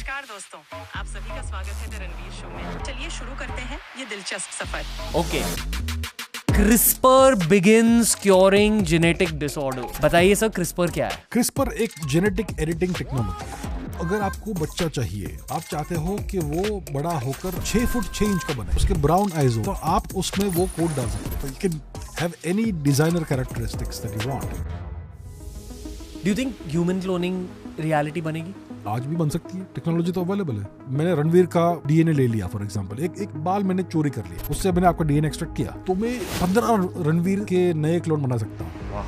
नमस्कार दोस्तों, आप सभी का स्वागत है द रणवीर शो में। चलिए शुरू करते हैं ये दिलचस्प सफर। Okay, CRISPR begins curing genetic disorder. बताइए सर, क्रिस्पर क्या है? क्रिस्पर एक जेनेटिक एडिटिंग टेक्नोलॉजी है। अगर आपको बच्चा चाहिए, आप चाहते हो कि वो बड़ा होकर 6 फुट 6 इंच का बने, उसके ब्राउन आईज हो, तो आप उसमें वो कोड डाल सकते हो। You can have any designer characteristics that you want. Do you think human cloning reality बनेगी? आज भी बन सकती है, टेक्नोलॉजी तो अवेलेबल है। मैंने रणवीर का डीएनए ले लिया फॉर एग्जांपल, एक बाल मैंने चोरी कर लिया, उससे मैंने आपका डीएनए एक्सट्रैक्ट किया, तो मैं 15 रणवीर के नए क्लोन बना सकता हूँ। वाह।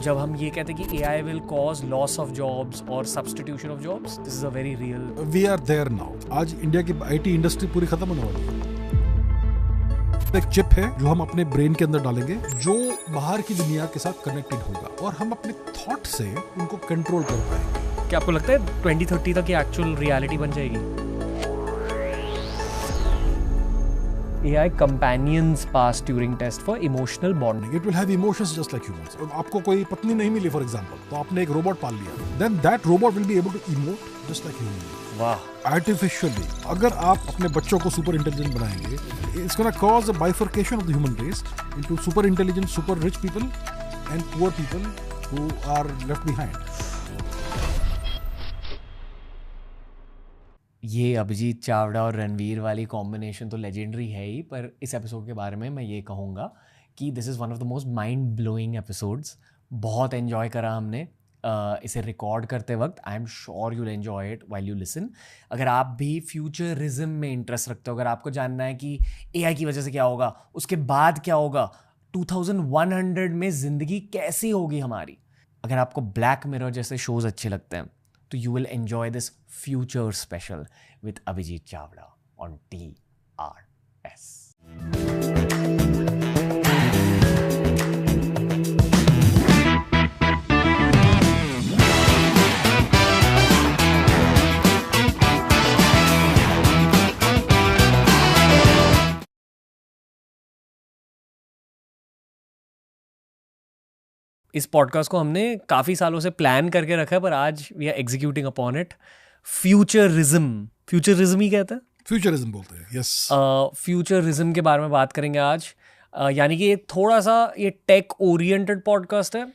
जब हम ये कहते हैं कि AI will cause loss of jobs और substitution of jobs, this is a very real. We are there now. आज इंडिया की आईटी इंडस्ट्री पूरी खत्म होने वाली है। एक चिप है जो हम अपने ब्रेन के अंदर डालेंगे, जो बाहर की दुनिया के साथ कनेक्टेड होगा, और हम अपने थॉट से उनको कंट्रोल कर पाएंगे। क्या आपको लगता है 2030 तक ये एक्चुअल रियलिटी बन जाएगी? AI companions pass Turing test for emotional bonding. It will have emotions just like humans. आपको कोई पत्नी नहीं मिली फॉर एग्जांपल, तो आपने एक रोबोट पाल लिया, then that robot will be able to emote just like human. वाह। Artificially, अगर आप अपने बच्चों को सुपर इंटेलिजेंट बनाएंगे, it's gonna cause a bifurcation of the human race into super intelligent, super rich people and poor people who are left behind. ये अभिजीत चावड़ा और रणवीर वाली कॉम्बिनेशन तो लेजेंडरी है ही, पर इस एपिसोड के बारे में मैं ये कहूँगा कि this is one of the most mind blowing episodes. बहुत एन्जॉय करा हमने इसे रिकॉर्ड करते वक्त। आई am sure you'll enjoy it while you listen. अगर आप भी फ्यूचरिज्म में इंटरेस्ट रखते हो, अगर आपको जानना है कि AI की वजह से क्या होगा, उसके बाद क्या होगा, 2100 में ज़िंदगी कैसी होगी हमारी, अगर आपको ब्लैक मिरर जैसे शोज़ अच्छे लगते हैं, तो you will enjoy this future special with Abhijit Chavda on TRS. इस पॉडकास्ट को हमने काफ़ी सालों से प्लान करके रखा है, पर आज we are executing upon it. Futurism ही कहते हैं, फ्यूचरिज्म बोलते हैं, यस। फ्यूचरिज्म के बारे में बात करेंगे आज। यानी कि एक थोड़ा सा ये टेक ओरिएंटेड पॉडकास्ट है,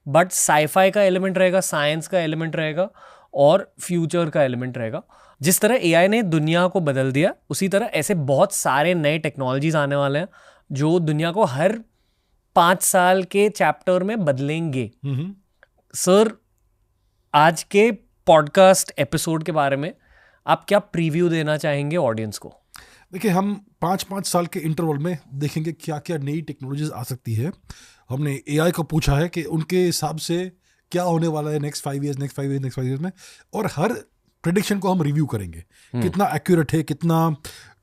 बट साईफाई का एलिमेंट रहेगा, साइंस का एलिमेंट रहेगा और फ्यूचर का एलिमेंट रहेगा। जिस तरह AI ने दुनिया को बदल दिया, उसी तरह ऐसे बहुत सारे नए टेक्नोलॉजीज आने वाले हैं जो दुनिया को हर 5 साल के चैप्टर में बदलेंगे। सर, आज के पॉडकास्ट एपिसोड के बारे में आप क्या प्रीव्यू देना चाहेंगे ऑडियंस को? देखिए, हम 5-5 साल के इंटरवल में देखेंगे क्या क्या नई टेक्नोलॉजीज आ सकती है। हमने AI को पूछा है कि उनके हिसाब से क्या होने वाला है नेक्स्ट 5 ईयर्स में, और हर प्रेडिक्शन को हम रिव्यू करेंगे। कितना एक्यूरेट है, कितना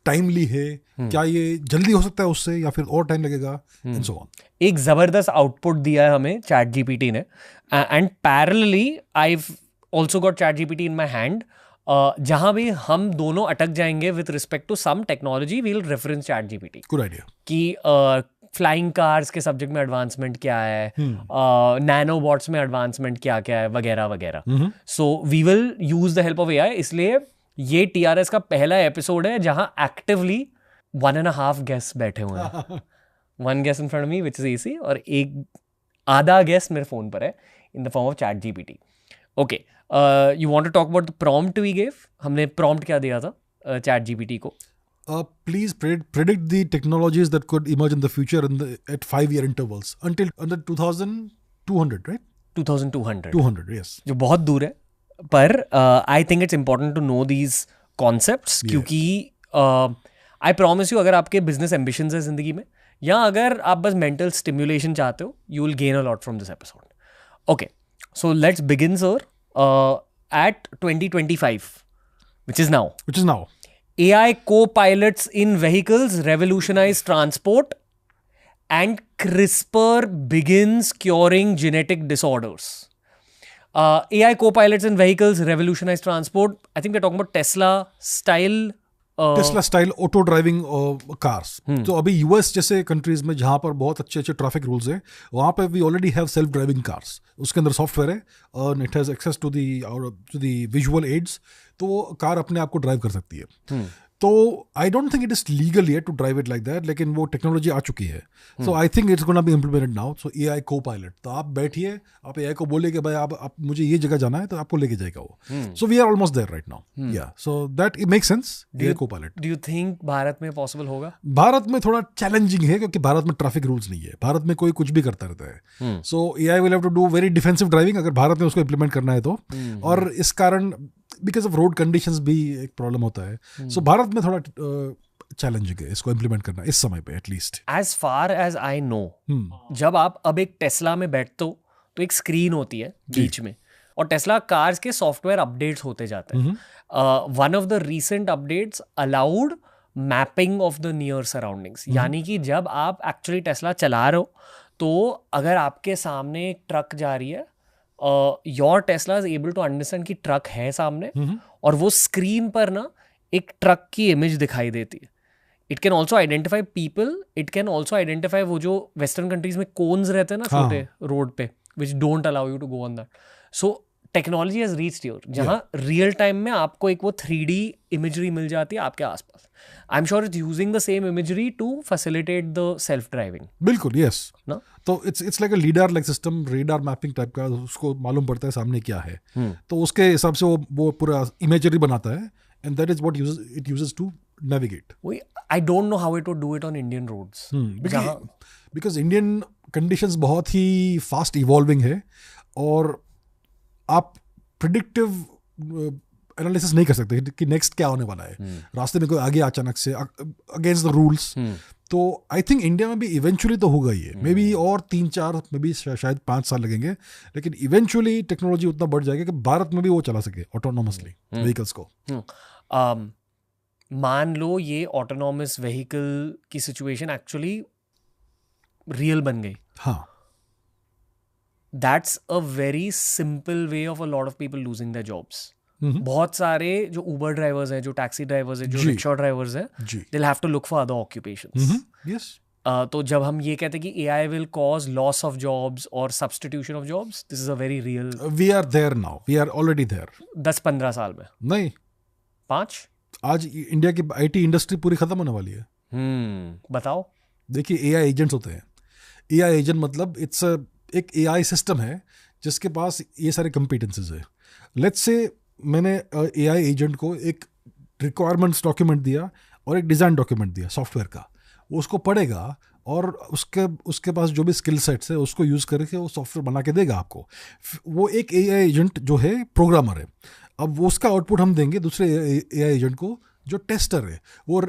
टाइमली है, क्या ये जल्दी हो सकता है उससे या फिर और टाइम लगेगा, एंड सो ऑन। एक जबरदस्त आउटपुट दिया है हमें ChatGPT ने, and parallelly I also got ChatGPT in my hand. जहां भी हम दोनों अटक जाएंगे with respect to some technology, we will reference ChatGPT। Good idea. कि फ्लाइंग कार्स के सब्जेक्ट में एडवांसमेंट क्या है, नैनो बॉट्स में एडवांसमेंट क्या क्या है, वगैरह वगैरह। So we will use the help of AI। इसलिए ये TRS का पहला एपिसोड है जहां एक्टिवली 1.5 गेस्ट बैठे हुए हैं। 1 guest in front of me which is AC, और एक आधा गेस्ट मेरे फोन पर है in the form of ChatGPT। Okay, you want to talk about the prompt we gave? हमने प्रॉम्प्ट क्या दिया था ChatGPT को? Please predict the technologies that could emerge in the future at 5-year intervals until 2200, right? 2200, 200, yes. जो बहुत दूर है, पर I think it's important to know these concepts, क्योंकि आई प्रॉमिस यू, अगर आपके बिजनेस एम्बिशंस है जिंदगी में, या अगर आप बस मेंटल स्टिम्युलेशन चाहते हो, you will gain a lot from this episode. Okay, so let's begin sir at 2025, which is now. AI co-pilots in vehicles revolutionize transport, and CRISPR begins curing genetic disorders. AI co-pilots in vehicles revolutionize transport. I think we're talking about Tesla style Tesla style auto driving cars. तो अभी US जैसे countries में जहां पर बहुत अच्छे अच्छे traffic rules हैं, वहां पे we already have self driving cars. उसके अंदर सॉफ्टवेयर है और it has access to the visual aids, तो वो कार अपने आप को ड्राइव कर सकती है। तो I don't think it is legal yet to drive it like that, लेकिन वो टेक्नोलॉजी आ चुकी है। So I think it's gonna be implemented now. So AI को पायलट, तो आप बैठिए, आप एआई को बोले कि भाई आप मुझे ये जगह जाना है, तो आपको लेके जाएगा वो। So we are almost there right now. Yeah so that it makes sense, AI को pilot. Do you think Bharat में पॉसिबल होगा? भारत में थोड़ा चैलेंजिंग है, क्योंकि भारत में ट्रैफिक रूल्स नहीं है। भारत में कोई कुछ भी करता रहता है। So AI will have to do very defensive driving अगर भारत में उसको इम्प्लीमेंट करना है तो। और इस कारण बिकॉज ऑफ रोड कंडीशंस भी एक प्रॉब्लम होता है। सो भारत में थोड़ा चैलेंजिंग है इसको इम्प्लीमेंट करना इस समय पे at least. As far as I know, जब आप अब एक टेस्ला में बैठते हो तो एक स्क्रीन होती है बीच में, और टेस्ला कार्स के सॉफ्टवेयर अपडेट्स होते जाते हैं। One of the recent updates allowed mapping of the near surroundings, यानी कि जब आप एक्चुअली टेस्ला चला रहे हो तो अगर आपके सामने एक ट्रक जा रही है, your Tesla is able to understand कि ट्रक है सामने, और वो स्क्रीन पर ना एक ट्रक की इमेज दिखाई देती है। It can also identify people, it can also identify वो जो वेस्टर्न कंट्रीज में कोन्स रहते हैं ना छोटे रोड पे, which don't allow you to go on that. So technology has reached here, जहाँ रियल टाइम में आपको एक वो 3D इमेजरी मिल जाती है आपके आसपास। I am sure it's using the same imagery to facilitate the self driving. बिल्कुल, यस ना। तो it's like a lidar like system, radar mapping type का। उसको मालूम पड़ता है सामने क्या है, तो उसके हिसाब से वो पूरा इमेजरी बनाता है, and that is what it uses to navigate. I don't know how it would do it on Indian roads. Because Indian conditions बहुत ही fast evolving है, और आप predictive analysis नहीं कर सकते कि next क्या होने वाला है। रास्ते में कोई आगे अचानक से against the rules, तो आई थिंक इंडिया में भी इवेंचुअली तो होगा ये, मे बी और 3-4 मे बी शायद 5 साल लगेंगे, लेकिन इवेंचुअली टेक्नोलॉजी उतना बढ़ जाएगा कि भारत में भी वो चला सके ऑटोनोमसली व्हीकल्स को। मान लो ये ऑटोनॉमस व्हीकल की सिचुएशन एक्चुअली रियल बन गई, हाँ, that's a very simple way of a lot of people losing their jobs. बहुत सारे जो उबर ड्राइवर्स हैं, जो टैक्सी ड्राइवर्स हैं, जो रिक्शा ड्राइवर्स हैं, they will have to look for other occupations. Yes, तो जब हम ये कहते हैं कि AI will cause loss of jobs और substitution of jobs, this is a very real. We are there now, we are already there. 10-15 साल में नहीं, 5। आज इंडिया की आईटी इंडस्ट्री पूरी खत्म होने वाली है। बताओ। देखिए, एआई एजेंट्स होते हैं। एआई एजेंट मतलब इट्स एक एआई सिस्टम है जिसके पास ये सारे कंपिटेंसेस है। लेट्स से मैंने एआई एजेंट को एक रिक्वायरमेंट्स डॉक्यूमेंट दिया और एक डिज़ाइन डॉक्यूमेंट दिया सॉफ्टवेयर का, वो उसको पढ़ेगा और उसके पास जो भी स्किल सेट्स है उसको यूज़ करके वो सॉफ्टवेयर बना के देगा आपको। वो एक एआई एजेंट जो है प्रोग्रामर है। अब वो उसका आउटपुट हम देंगे दूसरे एआई एजेंट को जो टेस्टर है। वो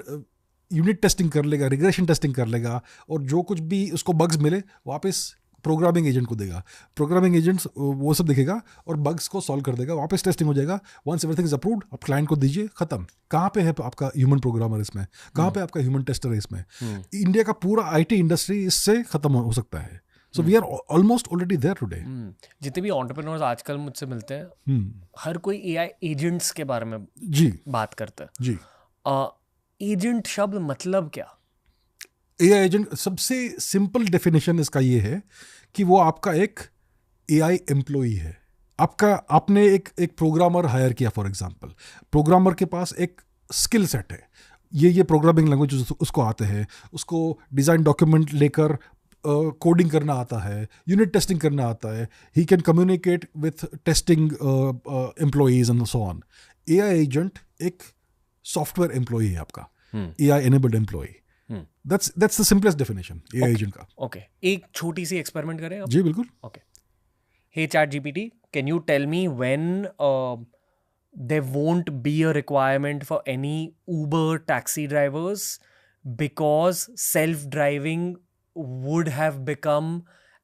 यूनिट टेस्टिंग कर लेगा, रिग्रेशन टेस्टिंग कर लेगा, और जो कुछ भी उसको बग्स मिले वापस प्रोग्रामिंग एजेंट को देगा। प्रोग्रामिंग एजेंट वो सब देखेगा और बग्स को सॉल्व कर देगा, वापस टेस्टिंग हो जाएगा। वंस एवरीथिंग इज अप्रूव्ड, आप क्लाइंट को दीजिए, खत्म। कहाँ पे है आपका ह्यूमन प्रोग्रामर इसमें, कहाँ पे आपका ह्यूमन टेस्टर है इसमें? इंडिया का पूरा आईटी इंडस्ट्री इससे खत्म हो सकता है। So we are almost already there today. जितने भी एंटरप्रेन्योर्स आजकल मुझसे मिलते हैं, हर कोई एआई एजेंट्स के बारे में बात करता है जी। एजेंट शब्द मतलब क्या? एआई एजेंट सबसे सिंपल डेफिनेशन इसका ये है कि वो आपका एक एआई एम्प्लॉई है। आपने एक प्रोग्रामर हायर किया, फॉर एग्जांपल प्रोग्रामर के पास एक स्किल सेट है, ये प्रोग्रामिंग लैंग्वेज उसको आते हैं, उसको डिज़ाइन डॉक्यूमेंट लेकर कोडिंग करना आता है, यूनिट टेस्टिंग करना आता है, he can communicate with testing employees and so on. AI agent एक सॉफ्टवेयर एम्प्लॉई है आपका, AI enabled employee. That's the simplest definition AI agent का। Okay, एक छोटी सी एक्सपेरिमेंट करें आप? जी बिल्कुल। Okay. Hey ChatGPT, can you tell me when there won't be a requirement for any Uber taxi drivers because self-driving would have become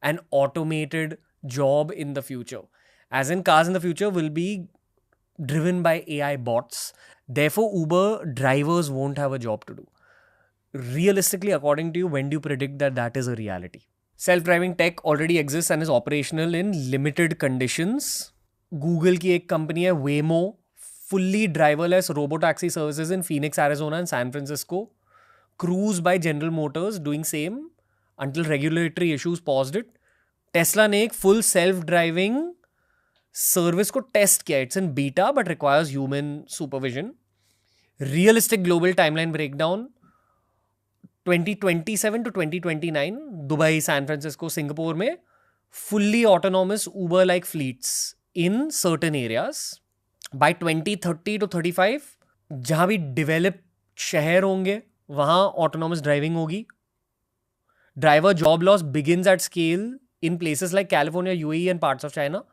an automated job in the future? As in, cars in the future will be driven by AI bots. Therefore, Uber drivers won't have a job to do. Realistically, according to you, when do you predict that is a reality? Self-driving tech already exists and is operational in limited conditions. Google की एक company है Waymo, fully driverless robotaxi services in Phoenix, Arizona and San Francisco. Cruise by General Motors doing same until regulatory issues paused it. Tesla ने एक full self-driving service को test किया. It's in beta but requires human supervision. Realistic global timeline breakdown. 2027 to 2029, Dubai, San Francisco, Singapore में fully autonomous Uber-like fleets in certain areas. By 2030 to 35, जहाँ भी developed शहर होंगे वहाँ autonomous driving होगी. Driver job loss begins at scale in places like California, UAE and parts of China.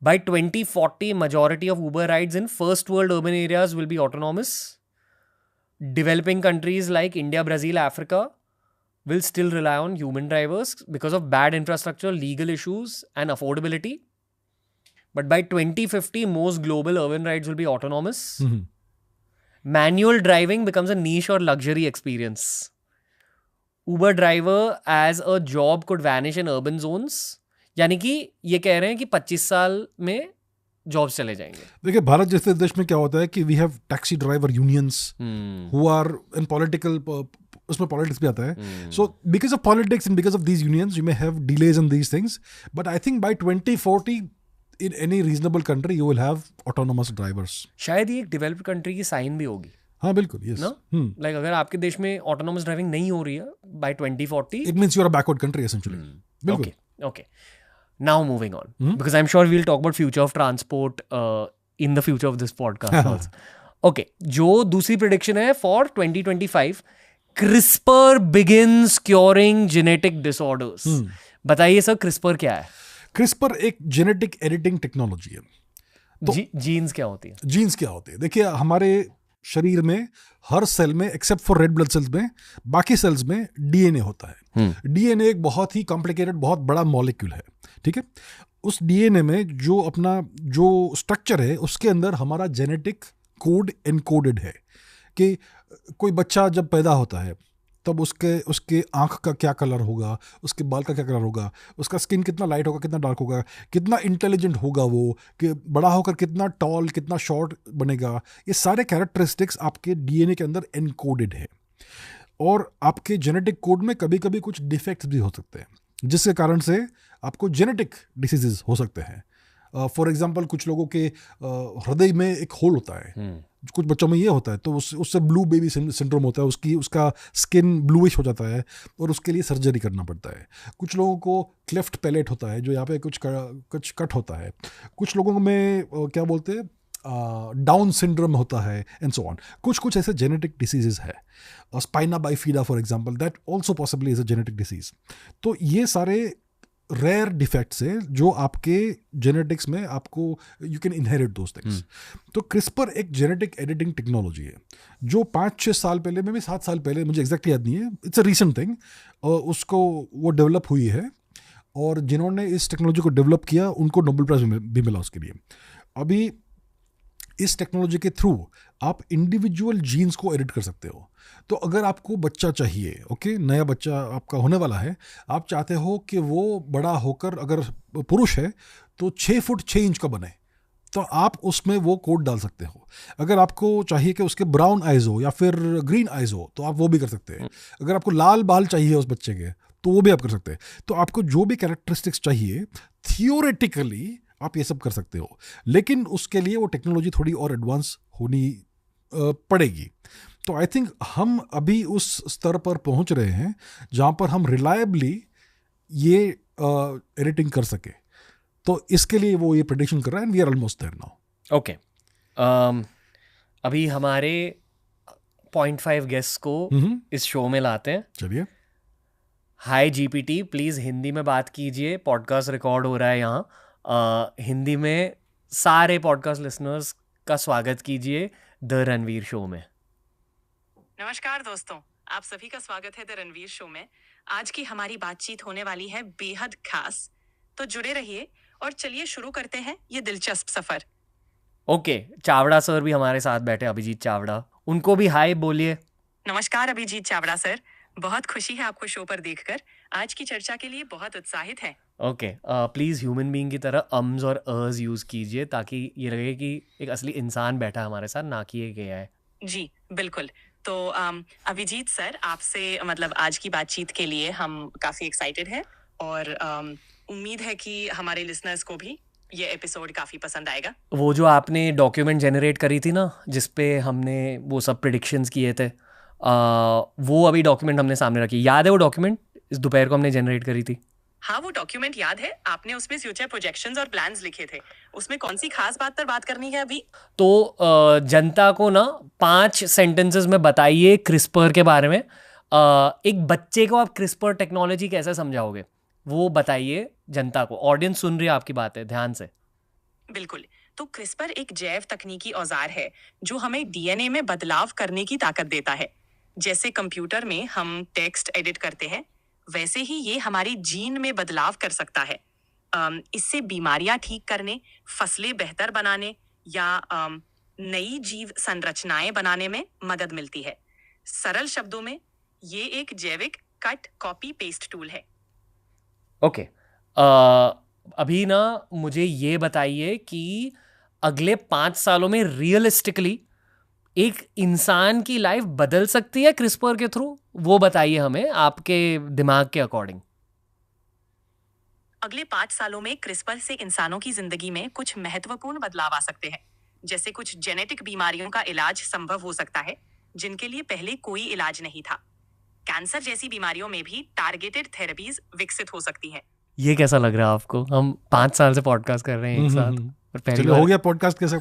By 2040, majority of Uber rides in first world urban areas will be autonomous. Developing countries like India, Brazil, Africa will still rely on human drivers because of bad infrastructure, legal issues, and affordability. But by 2050, most global urban rides will be autonomous. Mm-hmm. Manual driving becomes a niche or luxury experience. Uber driver as a job could vanish in urban zones. यानी कि ये कह रहे हैं कि 25 साल में jobs चले जाएंगे. देखिए भारत जैसे देश में क्या होता है कि we have taxi driver unions who are in political, उसमें पॉलिटिक्स भी आता है. So because of politics and because of these unions you may have delays in these things, but I think by 2040 in any reasonable country you will have autonomous drivers. शायद ये एक developed country की sign भी होगी. हाँ बिल्कुल, yes. ना like अगर आपके देश में ऑटोनोमस ड्राइविंग नहीं हो रही है bye 2040, it means you are a backward country essentially. बिल्कुल. Okay. Now moving on, because I'm sure we'll talk about future of transport in the future of this podcast also. Okay, जो दूसरी prediction है for 2025, CRISPR begins curing genetic disorders. बताइए sir, CRISPR क्या है? CRISPR एक genetic editing technology है. तो jeans क्या होती है? जीन्स क्या होते हैं? देखिए हमारे शरीर में हर सेल में except for red blood cells में, बाकी सेल्स में डीएनए होता है. डीएनए एक बहुत ही कॉम्प्लिकेटेड, बहुत बड़ा मॉलिक्यूल है. ठीक है. उस डीएनए में जो अपना जो स्ट्रक्चर है उसके अंदर हमारा जेनेटिक कोड एनकोडेड है कि कोई बच्चा जब पैदा होता है तब उसके आँख का क्या कलर होगा, उसके बाल का क्या कलर होगा, उसका स्किन कितना लाइट होगा, कितना डार्क होगा, कितना इंटेलिजेंट होगा वो, कि बड़ा होकर कितना टॉल, कितना शॉर्ट बनेगा. ये सारे कैरेक्टरिस्टिक्स आपके डीएनए के अंदर एनकोडेड है. और आपके जेनेटिक कोड में कभी कभी कुछ डिफेक्ट्स भी हो सकते हैं जिसके कारण से आपको जेनेटिक डिसीजेज हो सकते हैं. फॉर एग्जाम्पल कुछ लोगों के हृदय में एक होल होता है, कुछ बच्चों में ये होता है, तो उससे ब्लू बेबी सिंड्रोम होता है, उसका स्किन ब्लूइश हो जाता है और उसके लिए सर्जरी करना पड़ता है. कुछ लोगों को क्लेफ्ट पैलेट होता है जो यहाँ पे कुछ कट होता है. कुछ लोगों में क्या बोलते हैं डाउन सिंड्रोम होता है एंड सो ऑन. कुछ ऐसे जेनेटिक डिसीजेज है. Spina bifida for example, that also possibly is a genetic disease. तो ये सारे रेयर डिफेक्ट्स है जो आपके जेनेटिक्स में आपको you can inherit those things. तो क्रिस्पर एक जेनेटिक एडिटिंग टेक्नोलॉजी है जो 5-6 साल पहले में भी 7 साल पहले, मुझे एग्जैक्टली याद नहीं है, इट्स अ रीसेंट थिंग, उसको वो डेवलप हुई है. और जिन्होंने इस टेक्नोलॉजी को डेवलप किया उनको नोबेल प्राइज भी मिला उसके लिए. अभी इस टेक्नोलॉजी के थ्रू आप इंडिविजुअल जीन्स को एडिट कर सकते हो. तो अगर आपको बच्चा चाहिए, ओके, नया बच्चा आपका होने वाला है, आप चाहते हो कि वो बड़ा होकर, अगर पुरुष है तो 6 फुट 6 इंच का बने, तो आप उसमें वो कोड डाल सकते हो. अगर आपको चाहिए कि उसके ब्राउन आइज हो या फिर ग्रीन आइज हो तो आप वो भी कर सकते हैं. अगर आपको लाल बाल चाहिए उस बच्चे के तो वो भी आप कर सकते हैं. तो आपको जो भी कैरेक्टरिस्टिक्स चाहिए थियोरेटिकली आप ये सब कर सकते हो. लेकिन उसके लिए वो टेक्नोलॉजी थोड़ी और एडवांस होनी पड़ेगी. तो आई थिंक हम अभी उस स्तर पर पहुंच रहे हैं जहां पर हम रिलायबली ये एडिटिंग कर सके. तो इसके लिए वो ये प्रेडिक्शन कर रहा है and we are almost there now. Okay, अभी हमारे 0.5 गेस्ट को इस शो में लाते हैं. चलिए. हाय जीपीटी, प्लीज हिंदी में बात कीजिए, पॉडकास्ट रिकॉर्ड हो रहा है यहाँ. हिंदी में सारे पॉडकास्ट लिसनर्स का स्वागत कीजिए द रणवीर शो में. नमस्कार दोस्तों, आप सभी का स्वागत है द रणवीर शो में. आज की हमारी बातचीत होने वाली है बेहद खास, तो जुड़े रहिए और चलिए शुरू करते हैं ये दिलचस्प सफर. ओके, चावड़ा सर भी हमारे साथ बैठे, अभिजीत चावड़ा, उनको भी हाय बोलिए. नमस्कार अभिजीत चावड़ा सर, बहुत खुशी है आपको शो पर देखकर. आज की चर्चा के लिए बहुत उत्साहित है. ओके, प्लीज़ ह्यूमन बीइंग की तरह अम्स और अज यूज़ कीजिए ताकि ये लगे कि एक असली इंसान बैठा है हमारे साथ, ना कि एक AI। जी बिल्कुल। तो अभिजीत सर, आपसे मतलब आज की बातचीत के लिए हम काफी एक्साइटेड हैं और उम्मीद है कि हमारे लिसनर्स को भी ये एपिसोड काफी पसंद आएगा। वो जो आपने डॉक्यूमेंट जनरेट करी थी ना, जिस पे हमने वो सब प्रिडिक्शंस किए थे, वो अभी डॉक्यूमेंट हमने सामने रखी। याद है वो डॉक्यूमेंट इस दोपहर को हमने जनरेट करी थी? हाँ, वो डॉक्यूमेंट याद है। आपने उसमें फ्यूचर प्रोजेक्शंस और प्लान्स लिखे थे। उसमें कौन सी खास बात पर बात करनी है अभी? तो जनता को ना 5 सेंटेंसेस में बताइए क्रिस्पर के बारे में। एक बच्चे को आप क्रिस्पर टेक्नोलॉजी कैसे समझाओगे, वो बताइए जनता को। ऑडियंस सुन रही है आपकी बातें ध्यान से। बिल्कुल। तो क्रिस्पर एक जैव तकनीकी औजार है जो हमें डीएनए में बदलाव करने की ताकत देता है। जैसे कंप्यूटर में हम टेक्स्ट एडिट करते हैं, वैसे ही ये हमारी जीन में बदलाव कर सकता है। इससे बीमारियां ठीक करने, फसलें बेहतर बनाने या नई जीव संरचनाएं बनाने में मदद मिलती है। सरल शब्दों में ये एक जैविक कट कॉपी पेस्ट टूल है। ओके, अभी ना मुझे ये बताइए कि अगले 5 सालों में रियलिस्टिकली एक इंसान की लाइफ बदल सकती है क्रिस्पर के थ्रू, वो बताइए हमें आपके दिमाग के अकॉर्डिंग। अगले 5 सालों में क्रिस्पर से इंसानों की जिंदगी में कुछ महत्वपूर्ण बदलाव आ सकते हैं। जैसे कुछ जेनेटिक बीमारियों का इलाज संभव हो सकता है जिनके लिए पहले कोई इलाज नहीं था। कैंसर जैसी बीमारियों में भी टारगेटेड थेरेपीज विकसित हो सकती हैं। ये कैसा लग रहा है आपको? हम 5 साल से पॉडकास्ट कर रहे हैं एक साथ और पहली चलो बार हो गया पॉडकास्ट कैसे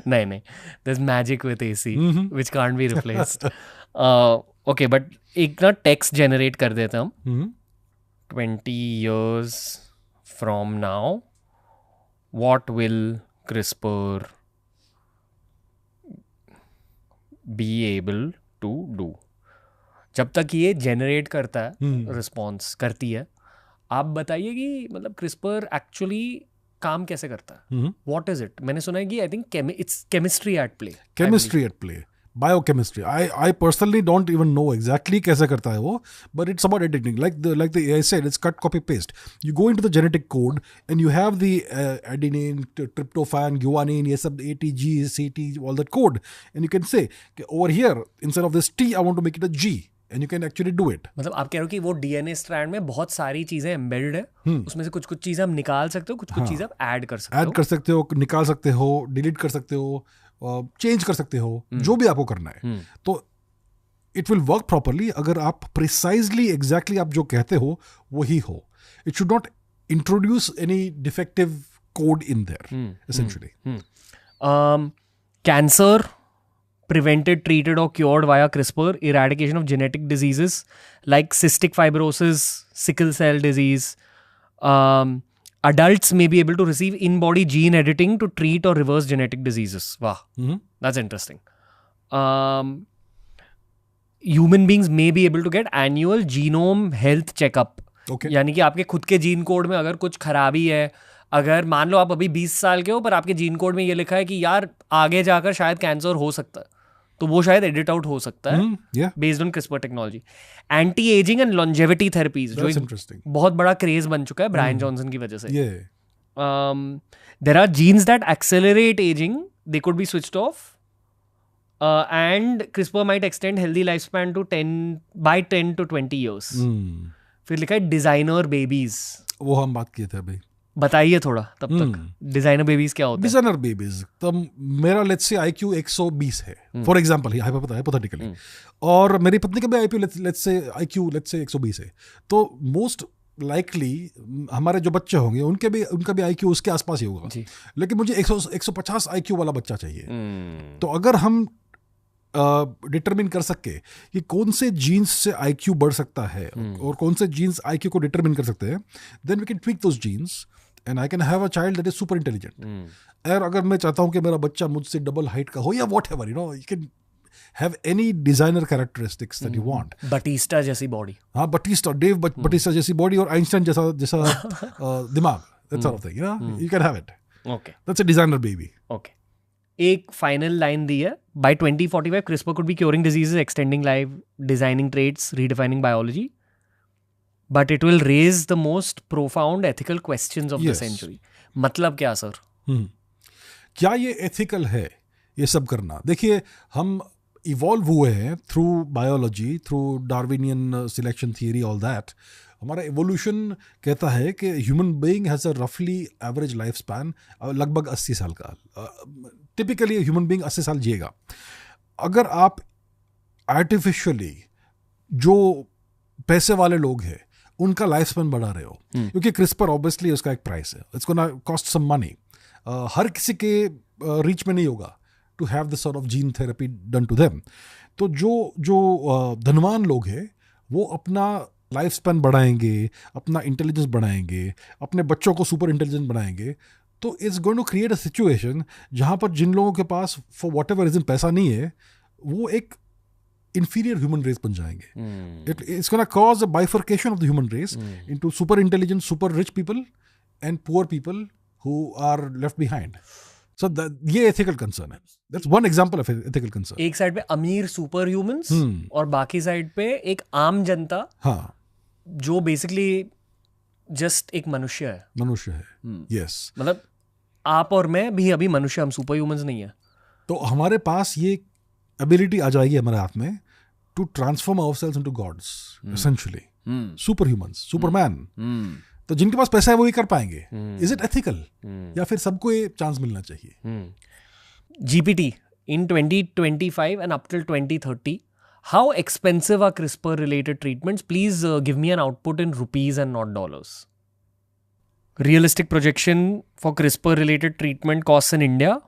नहीं there is magic with AC which can't be replaced. Okay, but एक ना टेक्स्ट जनरेट कर देते हैं हम। 20 years from now, what will CRISPR be able to do? जब तक ये जनरेट करता है, रिस्पॉन्स करती है, आप बताइए कि मतलब क्रिस्पर एक्चुअली काम कैसे करता है? What is it? मैंने सुना है कि I think it's chemistry at play. Biochemistry. I personally don't even know exactly कैसे करता है वो, but it's about editing. Like the AI said, it's cut, copy, paste. You go into the genetic code and you have the adenine, tryptophan, guanine, ये सब ATG, CT, all that code, and you can say over here instead of this T, I want to make it a G. And you can actually do it. मतलब आप कह रहे हो कि वो DNA strand में बहुत सारी चीजें एम्बेडेड है, उसमें से कुछ कुछ चीजें हम निकाल सकते हो, कुछ कुछ चीजें आप ऐड कर सकते हो। ऐड कर सकते हो, निकाल सकते हो, डिलीट कर सकते हो, चेंज कर सकते हो, जो भी आपको करना है। तो इट विल वर्क प्रॉपरली अगर आप प्रिसाइजली एग्जैक्टली आप जो कहते हो वही हो। It should not introduce any defective code in their essentially. Cancer prevented, treated or cured via CRISPR, eradication of genetic diseases like cystic fibrosis, sickle cell disease. Adults may be able to receive in-body gene editing to treat or reverse genetic diseases. Wow, that's interesting. Human beings may be able to get annual genome health checkup. Okay. यानी कि आपके खुद के gene code में अगर कुछ खराबी है, अगर मान लो आप अभी 20 साल के हो पर आपके जीन कोड में ये लिखा है कि यार आगे जाकर शायद कैंसर हो सकता है, तो वो शायद एडिट आउट हो सकता है based on CRISPR technology. Anti aging and longevity therapies, जो एक बहुत बड़ा क्रेज बन चुका है ब्रायन जॉनसन की वजह से। There are genes that accelerate aging, they could be switched off and CRISPR might extend healthy life span to 10 to 20 years. फिर लिखा है डिजाइनर बेबीज, वो हम बात किए थे अभी। बताइए थोड़ा तब तक डिजाइनर बेबीज क्या होता है? डिजाइनर बेबीज, तब मेरा लेट्स से IQ 120 है फॉर एग्जांपल, हाइपोथेटिकली, और मेरी पत्नी का भी लेट्स से IQ 120 है, तो मोस्ट लाइकली हमारे जो बच्चे होंगे उनका भी IQ उसके आसपास ही होगा। लेकिन मुझे 150 IQ वाला बच्चा चाहिए। तो अगर हम डिटरमिन कर सके कि कौन से जीन्स से IQ बढ़ सकता है और कौन से जीन्स IQ को डिटरमिन कर सकते हैं, then we can tweak those genes and I can have a child that is super intelligent. और अगर मैं चाहता हूं कि मेरा बच्चा मुझसे डबल हाइट का हो या whatever, you know, you can have any designer characteristics that you want. Batista जैसी बॉडी, हाँ, डेव बटिस्टा जैसी बॉडी और आइंस्टाइन जैसा दिमाग, that sort of thing, you know, you can have it. Okay, that's a designer baby. Okay, एक final line दी है, by 2045 CRISPR could be curing diseases, extending life, designing traits, redefining biology. but it will raise the most profound ethical questions of the Yes. century. मतलब क्या sir? क्या ये ethical है ये सब करना? देखिए, हम इवॉल्व हुए हैं through biology, through Darwinian selection theory, all that. हमारा एवोल्यूशन कहता है कि ह्यूमन बीइंग हैज़ अ रफली एवरेज लाइफ स्पैन लगभग 80 साल का. टिपिकली ह्यूमन बीइंग 80 साल जिएगा. अगर आप आर्टिफिशियली जो पैसे वाले लोग हैं उनका लाइफ स्पैन बढ़ा रहे हो, क्योंकि क्रिस्पर ऑब्वियसली उसका एक प्राइस है, it's gonna cost some money. हर किसी के रीच में नहीं होगा to have this sort of gene therapy done to them. तो जो धनवान लोग हैं वो अपना लाइफ स्पैन बढ़ाएंगे, अपना इंटेलिजेंस बढ़ाएंगे, अपने बच्चों को सुपर इंटेलिजेंट बनाएंगे. तो it's going to create a situation जहाँ पर जिन लोगों के पास फॉर वॉट एवर रीजन पैसा नहीं है वो एक inferior human race बन जाएंगे. It's gonna cause a bifurcation of the human race into super intelligent, super rich people and poor people who are left behind. So ये ethical concern है. That's one example of ethical concern. एक side पे अमीर super humans और बाकी side पे एक आम जनता, हाँ, जो बेसिकली जस्ट एक मनुष्य है. मनुष्य है. Yes. मतलब आप और मैं भी अभी मनुष्य, हम सुपर ह्यूमंस नहीं है. तो हमारे पास ये ability आ जाएगी हमारे हाथ में to transform ourselves into gods, essentially. Superhumans, Superman. तो जिनके पास पैसा है वो ही कर पाएंगे. Is it ethical? या फिर सबको ये चांस मिलना चाहिए? GPT in 2025 and up till 2030, how expensive are CRISPR related treatments? Please give me an output in rupees and not dollars. Realistic projection for CRISPR related treatment costs in India,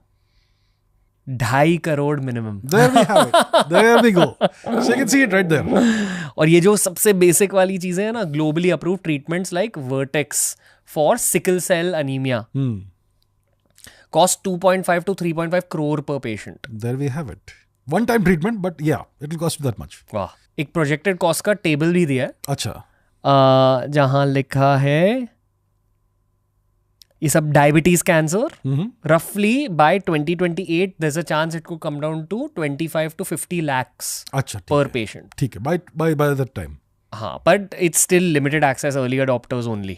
2.5 crore minimum. There we have it. There we go. So you can see it right there. और ये जो सबसे basic वाली चीजें हैं ना, globally approve treatments like Vertex for sickle cell anaemia cost 2.5 to 3.5 crore per patient. There we have it. One time treatment, but yeah, it will cost that much. वाह. एक प्रोजेक्टेड कॉस्ट का table भी दिया है, अच्छा. जहां लिखा है ये सब डायबिटीज कैंसर, रफली bye 2028 there's a chance it could come down to 25 to 50 lakhs अच्छा, per patient. ठीक है. By that time. हाँ, but it's still limited access, early adopters only.